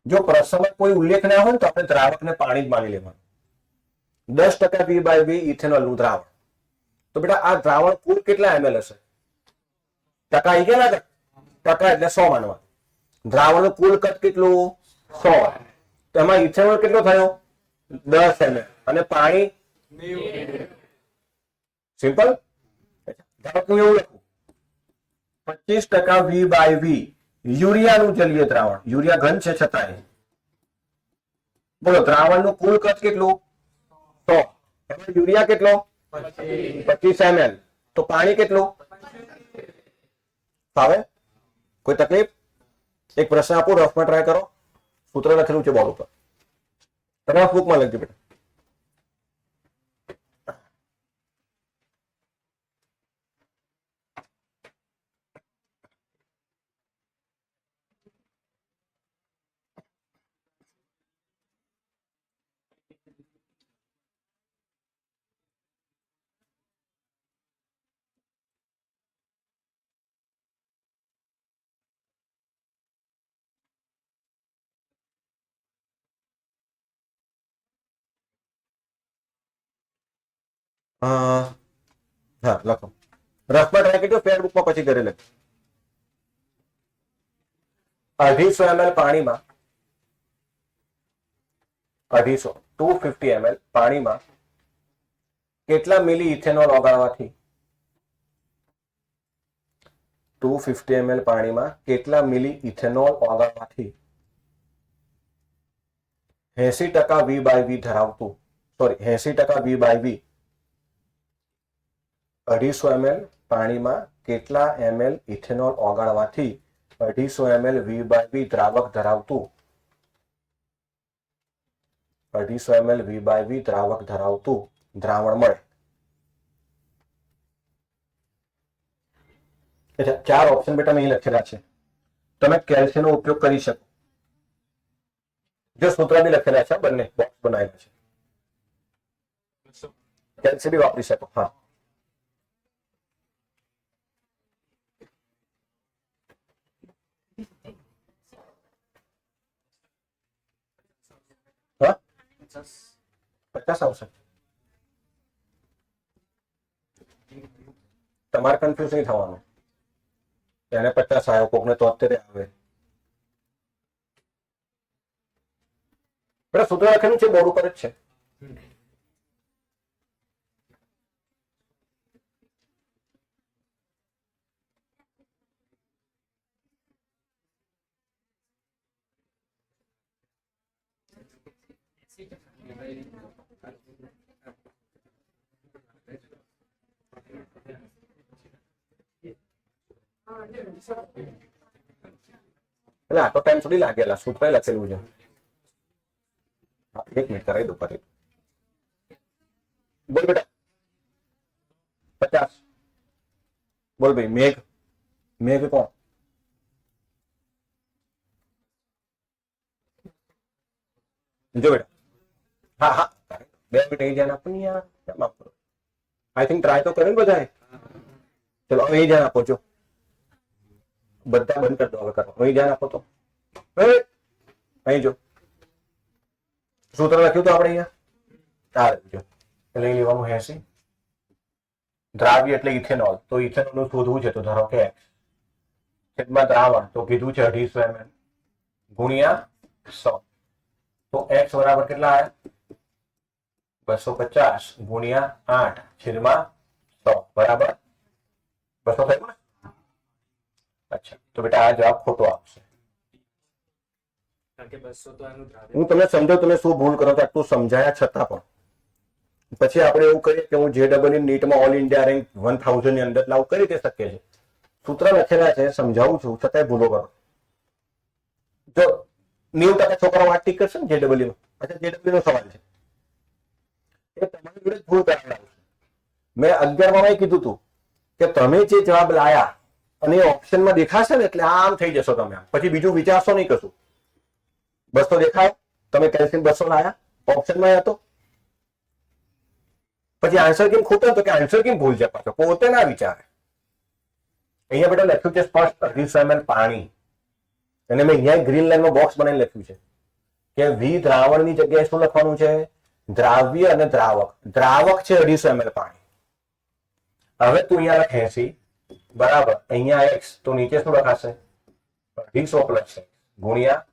જો પ્રશ્નમાં કોઈ ઉલ્લેખ ના હોય ને તો આપણે દ્રાવકને પાણી જ માની લેવાનું. 10% V/V ઇથેનોલનું દ્રાવણ. તો બેટા આ દ્રાવણ કુલ કેટલા ml હશે? ટકા આવી ગયા ને? ટકા એટલે 100 માનવા. દ્રાવણનું કુલ કદ કેટલું? 100. તો એમાં ઇથેનોલ કેટલો થયો? 10 ml. અને પાણી? સિમ્પલ. દ્રાવકનું એવું લખું, 25% V/V યુરિયાનું જલીય દ્રાવણ. યુરિયા ઘન છે છતાંય. બોલો, દ્રાવણનું કુલ કદ કેટલું? 100. એમાં યુરિયા કેટલો? 25 ml. તો પાણી કેટલું? ફાવે? કોઈ તકલીફ? એક પ્રશ્ન આપો, રફમાં ટ્રાય કરો. સૂત્ર લખેલું છે બોર્ડ ઉપર, તમે બુકમાં લખજો બેટા. હા, લખો. રફમાં ટ્રાય કરજો, ફેરબુકમાં પછી ઘરે લખજો. 250 ml પાણીમાં 250 ml પાણીમાં કેટલા મિલી ઇથેનોલ ઓગાળવાથી? 250 ml પાણીમાં કેટલા મિલી ઇથેનોલ ઓગાળવાથી 80% V/V ધરાવતું, સોરી 80% V/V 250 ml પાણીમાં કેટલા ml ઇથેનોલ ઓગાળવાથી 250 ml V/V દ્રાવક ધરાવતું 250 ml V/V દ્રાવક ધરાવતું દ્રાવણ મળે? અચ્છા, 4 ઓપ્શન બેટા અહીં લખેલા છે. તમે કેલ્સીનો ઉપયોગ કરી શકો. જો સૂત્ર બી લખેલા છે, બંને બોક્સ બનાવેલા છે. કેલ્સી બી વાપરી શકો. હા, હા, 50 આવશે. તમારે કન્ફ્યુઝ નહીં થવાનું. એને 50 આવ્યો, કોકને 73 આવે. બેટા સૂત્ર લખેલું છે બોર્ડ ઉપર જ છે. એટલે આટલો ટાઈમ થોડી લાગેલા સૂત્ર લખેલું છે. એક મિનિટ કરાવી દો ફરી. બોલ બેટા 50. બોલ ભાઈ મેઘ. મેઘ કોણ? જો બેટા હા હા 2 મિનિટ અહીં ધ્યાન આપો ને યાર. કેમ આપો? આઈ થિંક ટ્રાય તો કર્યું ને બધાએ. ચલો હવે અહીં ધ્યાન આપો. જો બધા બંધ કરી દો હવે. કરો અહીં ધ્યાન આપો તો. અહીં જો સૂત્ર લખ્યું તો આપણે અહીંયા જો લઈ લેવાનું 80. દ્રાવ્ય એટલે ઇથેનોલ. તો ઇથેનોલ નું શોધવું છે તો ધારો કે છેદમાં દ્રાવણ તો કીધું છે 250 ml ગુણ્યા 100. તો x બરાબર કેટલા આવ્યા? 250 ગુણ્યા 8 છેદમાં 100 બરાબર 200 થયું ને? અચ્છા તો બેટા આ જવાબ ખોટો આવશે. હું તમને સમજાવું તમે શું ભૂલ કરો છો આટલું સમજાયા છતાં પણ પછી આપણે એવું કરીએ કે હું JEE નીટમાં ઓલ ઇન્ડિયા રેન્ક 1000 ની અંદર લાવ કરી તે શક્ય છે. સૂત્ર લખેલા છે સમજાવું છું છતાંય ભૂલો કરો. જો 90% છોકરાઓ આ ટીક કરશે ને JEE માં. અચ્છા JEE નો સવાલ છે એ તમારી જોડે ભૂલ કરાવડાવું છું. મેં 11 માં કીધું હતું કે તમે જે જવાબ લાયા અને ઓપ્શનમાં દેખાશે ને એટલે આમ થઈ જશો તમે. પછી બીજું વિચારશો નહીં કશું. 200 દેખાય તમે કેલ્શિયમ 200 લાયા ઓપ્શનમાં હતો. પછી આન્સર કેમ ખોટો હતો કે આન્સર કેમ ભૂલ છે પાછો પોતે ના વિચારે. અહીંયા બેટા લખ્યું છે સ્પષ્ટ 250 ml પાણી અને મેં અહીંયા ગ્રીન લાઈનમાં બોક્સ બનાવીને લખ્યું છે કે વી દ્રાવણની જગ્યાએ શું લખવાનું છે? દ્રાવ્ય અને દ્રાવક. દ્રાવક છે 250 ml પાણી. હવે તું અહીંયા લખ 80 બરાબર અહીંયા x તો નીચે શું લખાશે? 250 પ્લસ x ગુણ્યા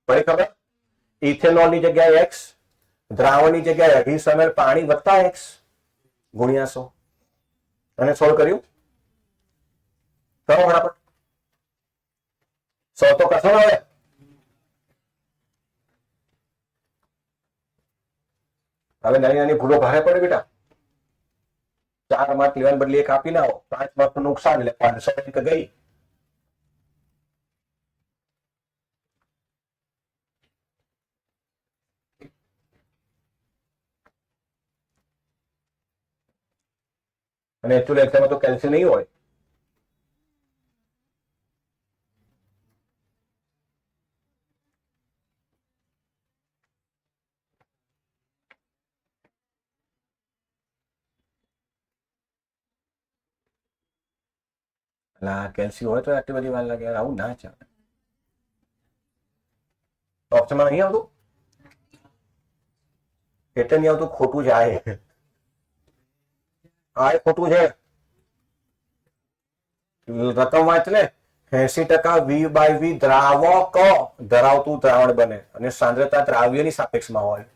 પડી ખબર? ઇથેનોલ ની જગ્યાએ x દ્રાવણની જગ્યાએ 250 ml પાણી વત્તા x ગુણ્યા 100 અને સોલ્વ કર્યું. કરો ફટાફટ. 100 તો કશો ને હવે. હવે નાની નાની ભૂલો ભારે પડે બેટા. 4 માર્ક લેવાને બદલે 1 આપી ના આવો 5 માર્ક નું નુકસાન એટલે 500 અંક ગઈ. અને એકચ્યુઅલી એક્ઝામમાં તો કેલ્શિયમ નહીં હોય. કેલ્શિયમ હોય તો આટલી બધી વાર લાગે. આવું ના ચાલે. ઓપ્શનમાં નહીં આવતું એટલે નહીં આવતું. ખોટું છે આ ખોટું છે. રકમ વાંચ ને 80% V/V દ્રાવક ધરાવતું દ્રાવણ બને અને સાંદ્રતા દ્રાવ્યની સાપેક્ષમાં હોય.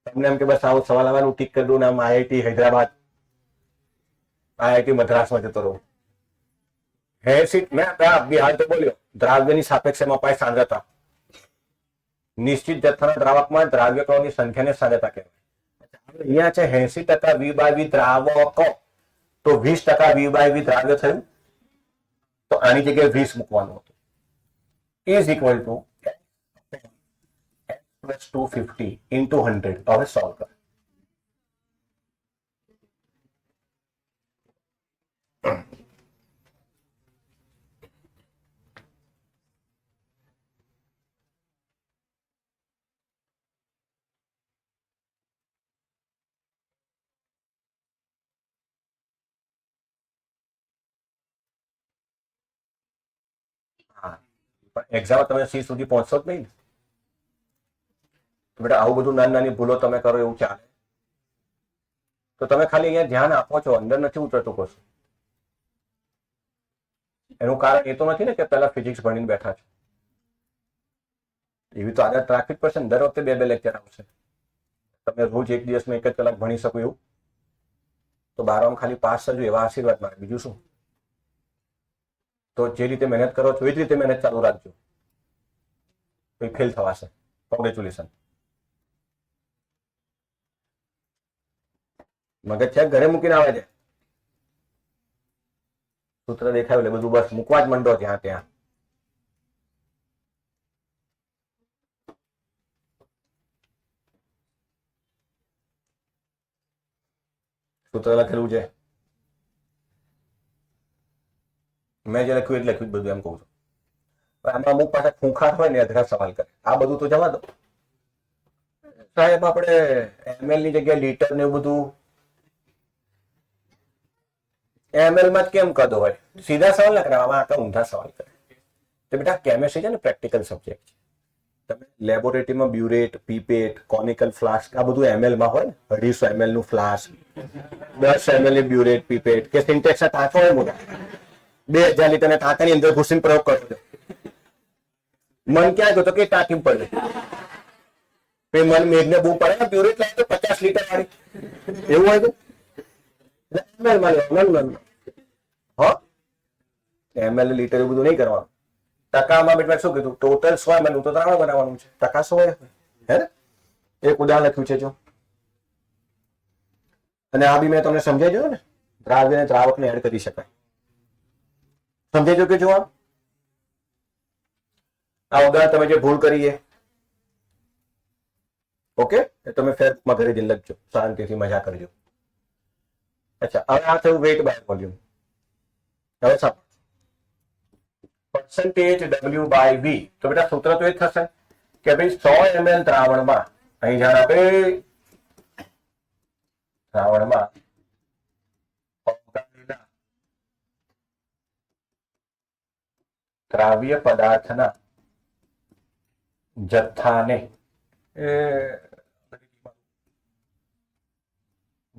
તમને એમ કે બસ આવો સવાલ આવવાનું ટીક કરી દઉં ને આમ IIT હૈદરાબાદ IIT મદ્રાસમાં જતો રહું. 80 મેં બિહાર તો બોલ્યો દ્રાવ્યની સાપેક્ષમાં અપાય સાંદ્રતા. નિશ્ચિત જથ્થાના દ્રાવકમાં દ્રાવ્ય કણોની સંખ્યાને સાંદ્રતા કહેવાય. અહીંયા છે 80% V/V દ્રાવક તો 20% V/V દ્રાવ્ય થયું તો આની જગ્યાએ 20 મૂકવાનું હતું. Is equal to x + 250 into 100. હવે સોલ્વ કર. એક્ઝામ તમે સી સુધી પહોંચશો જ નહીં ને. બેટા આવું બધું નાની નાની ભૂલો તમે કરો એવું ચાલે? તો તમે ખાલી અહીંયા ધ્યાન આપો છો અંદર નથી ઉતરતું કશું. એનું કારણ એ તો નથી ને કે પહેલા ફિઝિક્સ ભણીને બેઠા છો. એવી તો આદત રાખવી જ પડશે ને. દર વખતે 2 લેક્ચર આવશે. તમે રોજ એક દિવસમાં 1 જ કલાક ભણી શકો એવું તો 12માં ખાલી પાસ થજો એવા આશીર્વાદ મારે. બીજું શું? તો જે રીતે મહેનત કરો છો એ જ રીતે મહેનત ચાલુ રાખજો, કોઈ ફેલ થવાશે. કોંગ્રેચ્યુલેશન. મગજ છે ઘરે મૂકીને આવે છે, સૂત્ર દેખાયું એટલે બધું બસ મૂકવા જ માંડો ત્યાં ત્યાં. સૂત્ર લખેલું છે, મેં જે લખ્યું એટલે લખ્યું બધું એમ કહું છું. આમાં અમુક પાછા ખૂંખાર હોય ને અઘરા સવાલ કરે. આ બધું તો જવા દો સાહેબ, આપણે એમએલ ની જગ્યાએ લીટર ને એવું બધું, એમએલ માં જ કેમ કદ હોય? સીધા સવાલ ના કરે, આમાં આટલા ઊંધા સવાલ કરે. તો બેટા કેમેસ્ટ્રી છે ને પ્રેક્ટિકલ સબ્જેક્ટ છે. તમે લેબોરેટરીમાં બ્યુરેટ, પીપેટ, કોનિકલ ફ્લાસ્ક આ બધું એમએલ માં હોય ને. 250 ml નું ફ્લાસ્ક, 10 ml ની બ્યુરેટ, પીપેટ કે સિન્ટેક્સ ના ટાંકા હોય મોટા 2000 લીટર ના ટાંકાની અંદર ઘૂસીને પ્રયોગ કરો. મન ક્યાં ગયો તો કે ટાંકી પડે, મન મેઘને બૂમ પડે ને બ્યુરેટ લાવે તો 50 લીટર વાળી, એવું હોય તો એમએલ માં લેવાનું. હા, એમએલ લીટર એવું બધું નહીં કરવાનું. ટકામાં બેટા શું કીધું? ટોટલ 100 ml નું તો દ્રાવણ બનાવવાનું છે. ટકા 100 હે ને? એક ઉદાહરણ લખ્યું છે જો. અને આ બી મેં તમને સમજાવી દીધું ને, દ્રાવ્ય અને દ્રાવકને એડ કરી શકાય. સમજાઈ ગયું કે જો આ ઉદાહરણ તમે જે ભૂલ કરી છે, ઓકે, તમે ફેરમાં ઘરે જઈને લખજો, શાંતિથી મજા કરજો. અચ્છા, હવે આ થયું વેટ બાય વોલ્યુમ. હવે સાહેબ percentage W by V, તો બેટા સૂત્ર તો એ થશે કે ભાઈ 100 ml દ્રાવણમાં, અહીં ધ્યાન આપે, દ્રાવણમાં દ્રાવ્ય પદાર્થના જથ્થાને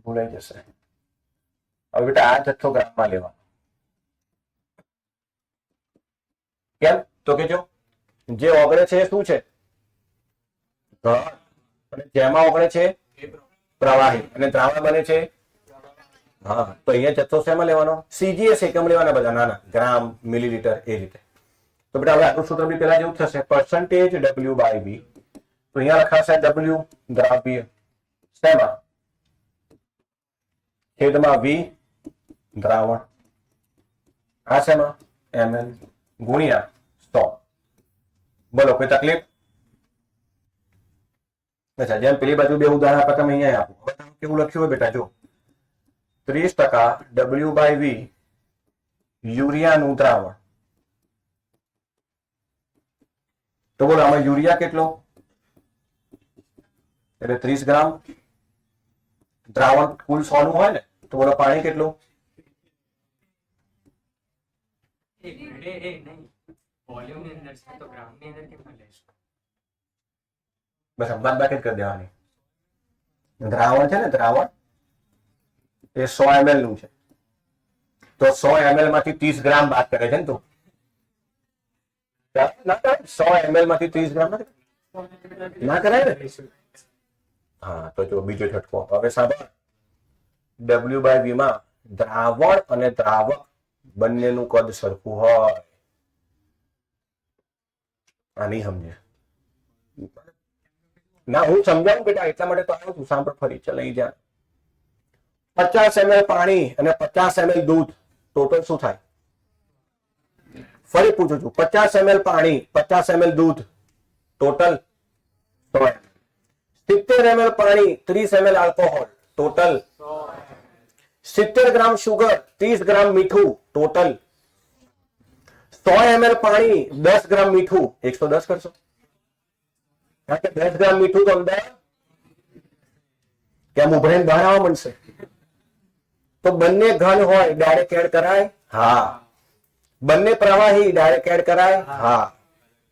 ભૂલાઈ જશે. હવે બેટા આ જથ્થો ગ્રામમાં લેવાનો. કેમ? તો કે જો જે ઓગળે છે એ શું છે? ઘન. અને જેમાં ઓગળે છે પ્રવાહી, અને દ્રાવણ બને છે. હા, તો અહીંયા જથ્થો શેમાં લેવાનો? સીજીએસ એકમ લેવાના બધા, નાના ગ્રામ, મિલીલીટર એ રીતે. તો બેટા હવે આટલું સૂત્ર બી પેલા જેવું થશે, percentage W by V. તો અહીંયા લખાશે W દ્રાવ્ય શેમાં? છેદમાં V દ્રાવણ. આ શેમાં? ml ગુણ્યા 100. બોલો કોઈ તકલીફ? અચ્છા, જેમ પેલી બાજુ બે ઉદાહરણ આપ્યા તમે અહીંયા આપો. કેવું લખ્યું હોય બેટા જો, 30% W by V યુરિયાનું દ્રાવણ. તો બોલો આમાં યુરિયા કેટલો? એટલે 30 ગ્રામ. દ્રાવણ કુલ 100 નું હોય ને, તો બોલો પાણી કેટલું? બસ બાદબાકી કરી દેવાની. દ્રાવણ છે ને, દ્રાવણ એ 100 ml નું છે, તો 100 ml માંથી 30 ગ્રામ બાદ કરે છે ને તું. 100 ml માંથી 30 ગ્રામ ના કરાય ને. હા, તો જો બીજો છટકો. હવે સાંભળ, W by V માં દ્રાવણ અને દ્રાવક બંનેનું કદ સરખું હોય. આ નહીં સમજે ના, હું સમજાવું બેટા, એટલા માટે તો આવ્યો છું. સાંભળ ફરી, ચાલ અહીં જા. 50 ml પાણી અને 50 ml દૂધ, ટોટલ શું થાય? ફરી પૂછું છું, 50 ml પાણી, 50 ml દૂધ, ટોટલ 100 ml. 70 ml પાણી, 30 ml આલ્કોહોલ, ટોટલ 70 ગ્રામ શુગર, 30 ગ્રામ મીઠું, ટોટલ 100 ml પાણી, 10 ગ્રામ મીઠું, 110 કરશો. કારણ કે 10 ગ્રામ મીઠું તો અંદર કેમ ઉભરાઈને બહાર આવવા મળશે. તો બંને ઘન હોય ડાયરેક્ટ એડ કરાય? હા. બંને પ્રવાહી ડાયરેક્ટ એડ કરાય? હા.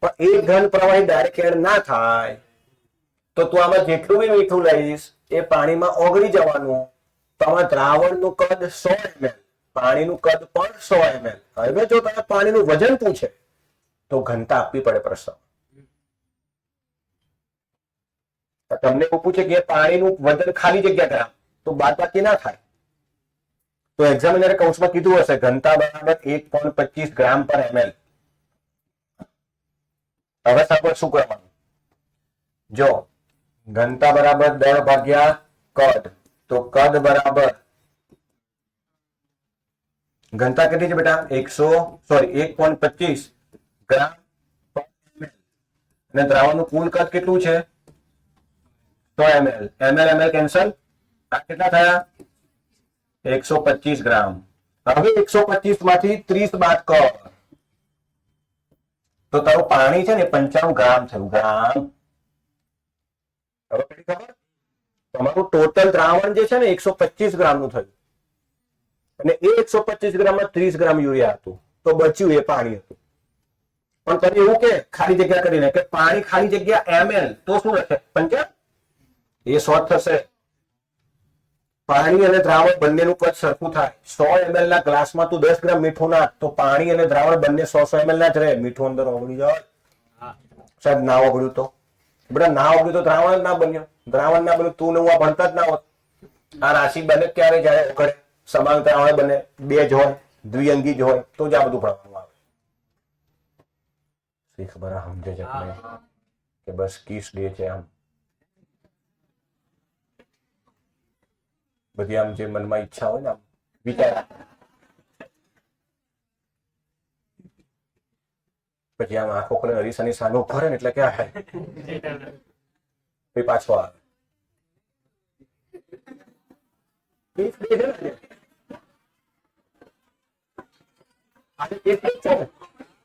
પણ એક ઘન પ્રવાહી ડાયરેક્ટ એડ ના થાય તો તું આમાં જેટલું બી મીઠું લઈશ એ પાણીમાં ઓગળી જવાનું. તો આમાં દ્રાવણનું કદ 100 ml, પાણીનું કદ પણ 100 ml. હવે જો તમે પાણીનું વજન પૂછે તો ઘનતા આપવી પડે પ્રશ્ન. તમને એવું પૂછે કે પાણીનું વજન ખાલી જગ્યા ગ્રામ, તો બાદબાકી ના થાય. તો એક્ઝામિનરે કૌંસમાં કીધું હશે ઘનતા બરાબર 1.25 ગ્રામ પર ml. હવે સાહેબ શું કરવાનું? જો ઘનતા બરાબર દળ ભાગ્યા કદ, તો કદ બરાબર ઘનતા કેટલી છે બેટા? 1.25 ગ્રામ પર ml. અને દ્રાવણનું કુલ કદ કેટલું છે? 100 ml. ml cancel. આ કેટલા થયા? 125 ગ્રામ. હવે 125 માંથી 30 બાદ કર તો તારું પાણી છે ને 95 ગ્રામ થયું. ગ્રામ. હવે કઈ ખબર? તમારું ટોટલ દ્રાવણ જે છે ને 125 ગ્રામનું થયું અને એ 125 ગ્રામમાં 30 ગ્રામ યુરિયા હતું, તો બચ્યું એ પાણી હતું. પણ તમે એવું કે ખાલી જગ્યા કરીને કે પાણી ખાલી જગ્યા ml, તો શું લખે? 50. એ શોર્ટ થશે. પાણી અને દ્રાવણ બંનેનું કદ સરખું થાય. 100 ml ના ગ્લાસમાં તું 10 ગ્રામ મીઠું નાખ તો પાણી અને દ્રાવણ બંને 100 ml ના જ રહે. મીઠું અંદર ઓગળી જાય. સાહેબ ના ઓગળ્યું તો બેટા, ના ઓગળ્યું તો દ્રાવણ જ ના બન્યું. દ્રાવણ ના બન્યું તું ને હું આ ભણતા જ ના હોત. આ રાશિ બને ક્યારે? જ્યારે ઓગળે. સમાન દ્રાવણ બને, બે જ હોય, દ્વિઅંગી જ હોય, તો જ આ બધું ભણવાનું આવે. શી ખબર સમજે છે કે બસ કિસ ડે છે આમ બધી આમ જે મનમાં ઈચ્છા હોય ને આમ વિચાર, પછી આમ આંખો ખોલે અરીસાની સામે ઉભા રહે ને એટલે ક્યાં થાય પછી પાછો આવે.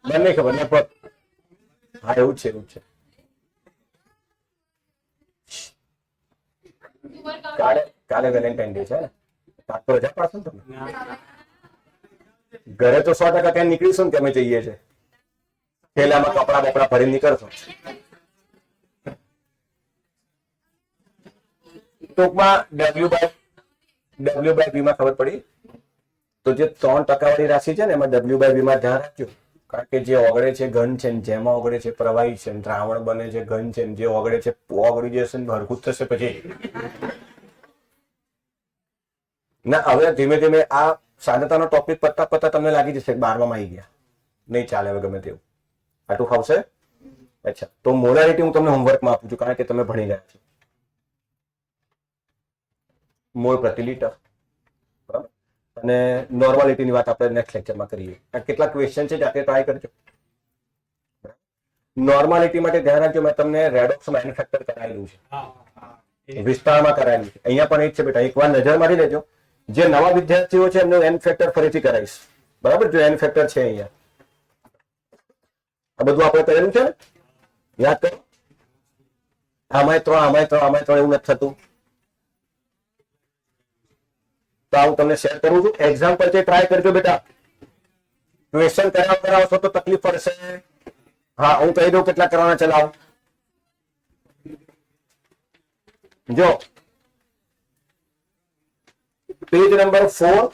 મને ખબર ને પણ હા એવું છે, એવું છે. કાલે વેલેન્ટાઇન ડે છે ને, કાલ તો રજા પાડશો ને તમે? ઘરે તો 100% ક્યાં નીકળીશું ને કે અમે જઈએ છે. થેલામાં કપડા બપડા ભરી નીકળશો. ટૂંકમાં W/V માં ખબર પડી. તો જે 3% વાળી રાશિ છે ને એમાં W/V માં ધ્યાન રાખજો. કારણ કે જે ઓગળે છે ઘન છે, જેમાં ઓગળે છે પ્રવાહી છે, દ્રાવણ બને છે ઘન છે, જે ઓગળે છે ઓગળી જશે ને હરકું થશે પછી. ના હવે ધીમે ધીમે આ સાંદ્રતાનો ટોપિક પત્તા તમને લાગી જશે 12માં આવી ગયા. નહીં ચાલે હવે ગમે તેવું. આટલું ફાવશે? અચ્છા, તો મોલારિટી હું તમને હોમવર્કમાં આપું છું કારણ કે તમે ભણી ગયા છો. મોલ પ્રતિ લિટર, બરાબર. અને નોર્માલિટીની વાત આપણે નેક્સ્ટ લેક્ચરમાં કરીએ. આ કેટલા ક્વેશ્ચન છે જાતે ટ્રાય કરજો. નોર્માલિટી માટે ધ્યાન રાખજો, મેં તમને રેડોક્સ મેન્યુફેક્ચર કરાયેલું છે, વિસ્તારમાં કરાયેલું છે. અહીંયા પણ એક છે બેટા, એકવાર નજર મારી લેજો. જે નવા વિદ્યાર્થીઓ છે એમનું એન ફેક્ટર ફરીથી કરાવીશ, બરાબર. જો એન ફેક્ટર છે અહીંયા આ બધું આપણે કરેલું છે ને, યાદ કરો. આમાંય 3 એવું નથી થતું. તો હું તમને શેર કરું છું. એક્ઝામ્પલ છે, ટ્રાય કરજો બેટા. ક્વેશ્ચન કરાવશો તો તકલીફ પડશે. હા, હું કહી દઉં કેટલા કરવાના. ચલાવો. જો પેજ નંબર 4,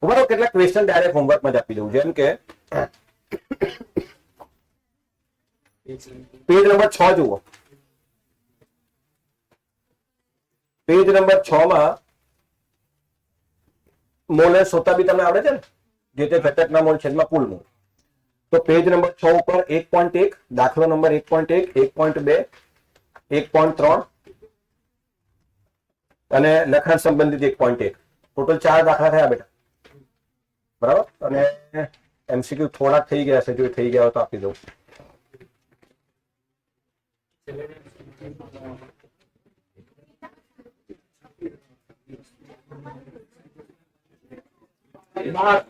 બરાબર. કેટલા ક્વેશ્ચન ડાયરેક્ટ હોમવર્કમાં જ આપી દઉં. જેમ કે પેજ નંબર 6 જુઓ. પેજ નંબર 6 માં મોલ શોધતા બી તમને આવડે છે ને, જે તે ઘટકના મોલ છેદમાં કુલ મોલ. તો પેજ નંબર 6 ઉપર 1.1, દાખલો નંબર 1.1, 1.2, 1.3 અને લખાણ સંબંધિત 1.1, ટોટલ 4 દાખલા થયા બેટા, બરાબર. અને MCQ થોડા થઈ ગયા છે, જો થઈ ગયા હોય તો આપી દઉં.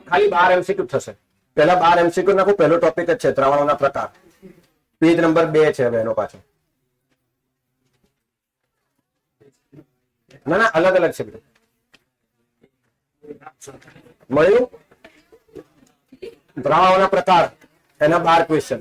ખાલી 12 MCQ થશે. પહેલા 12 MCQ નાખું. પહેલો ટોપિક જ છે દ્રાવણોના પ્રકાર. પેજ નંબર 2 છે હવે એનો પાછો. ના અલગ અલગ છે બેટા. મળ્યું? દ્રાવણોના પ્રકાર, એના 12 ક્વેશ્ચન.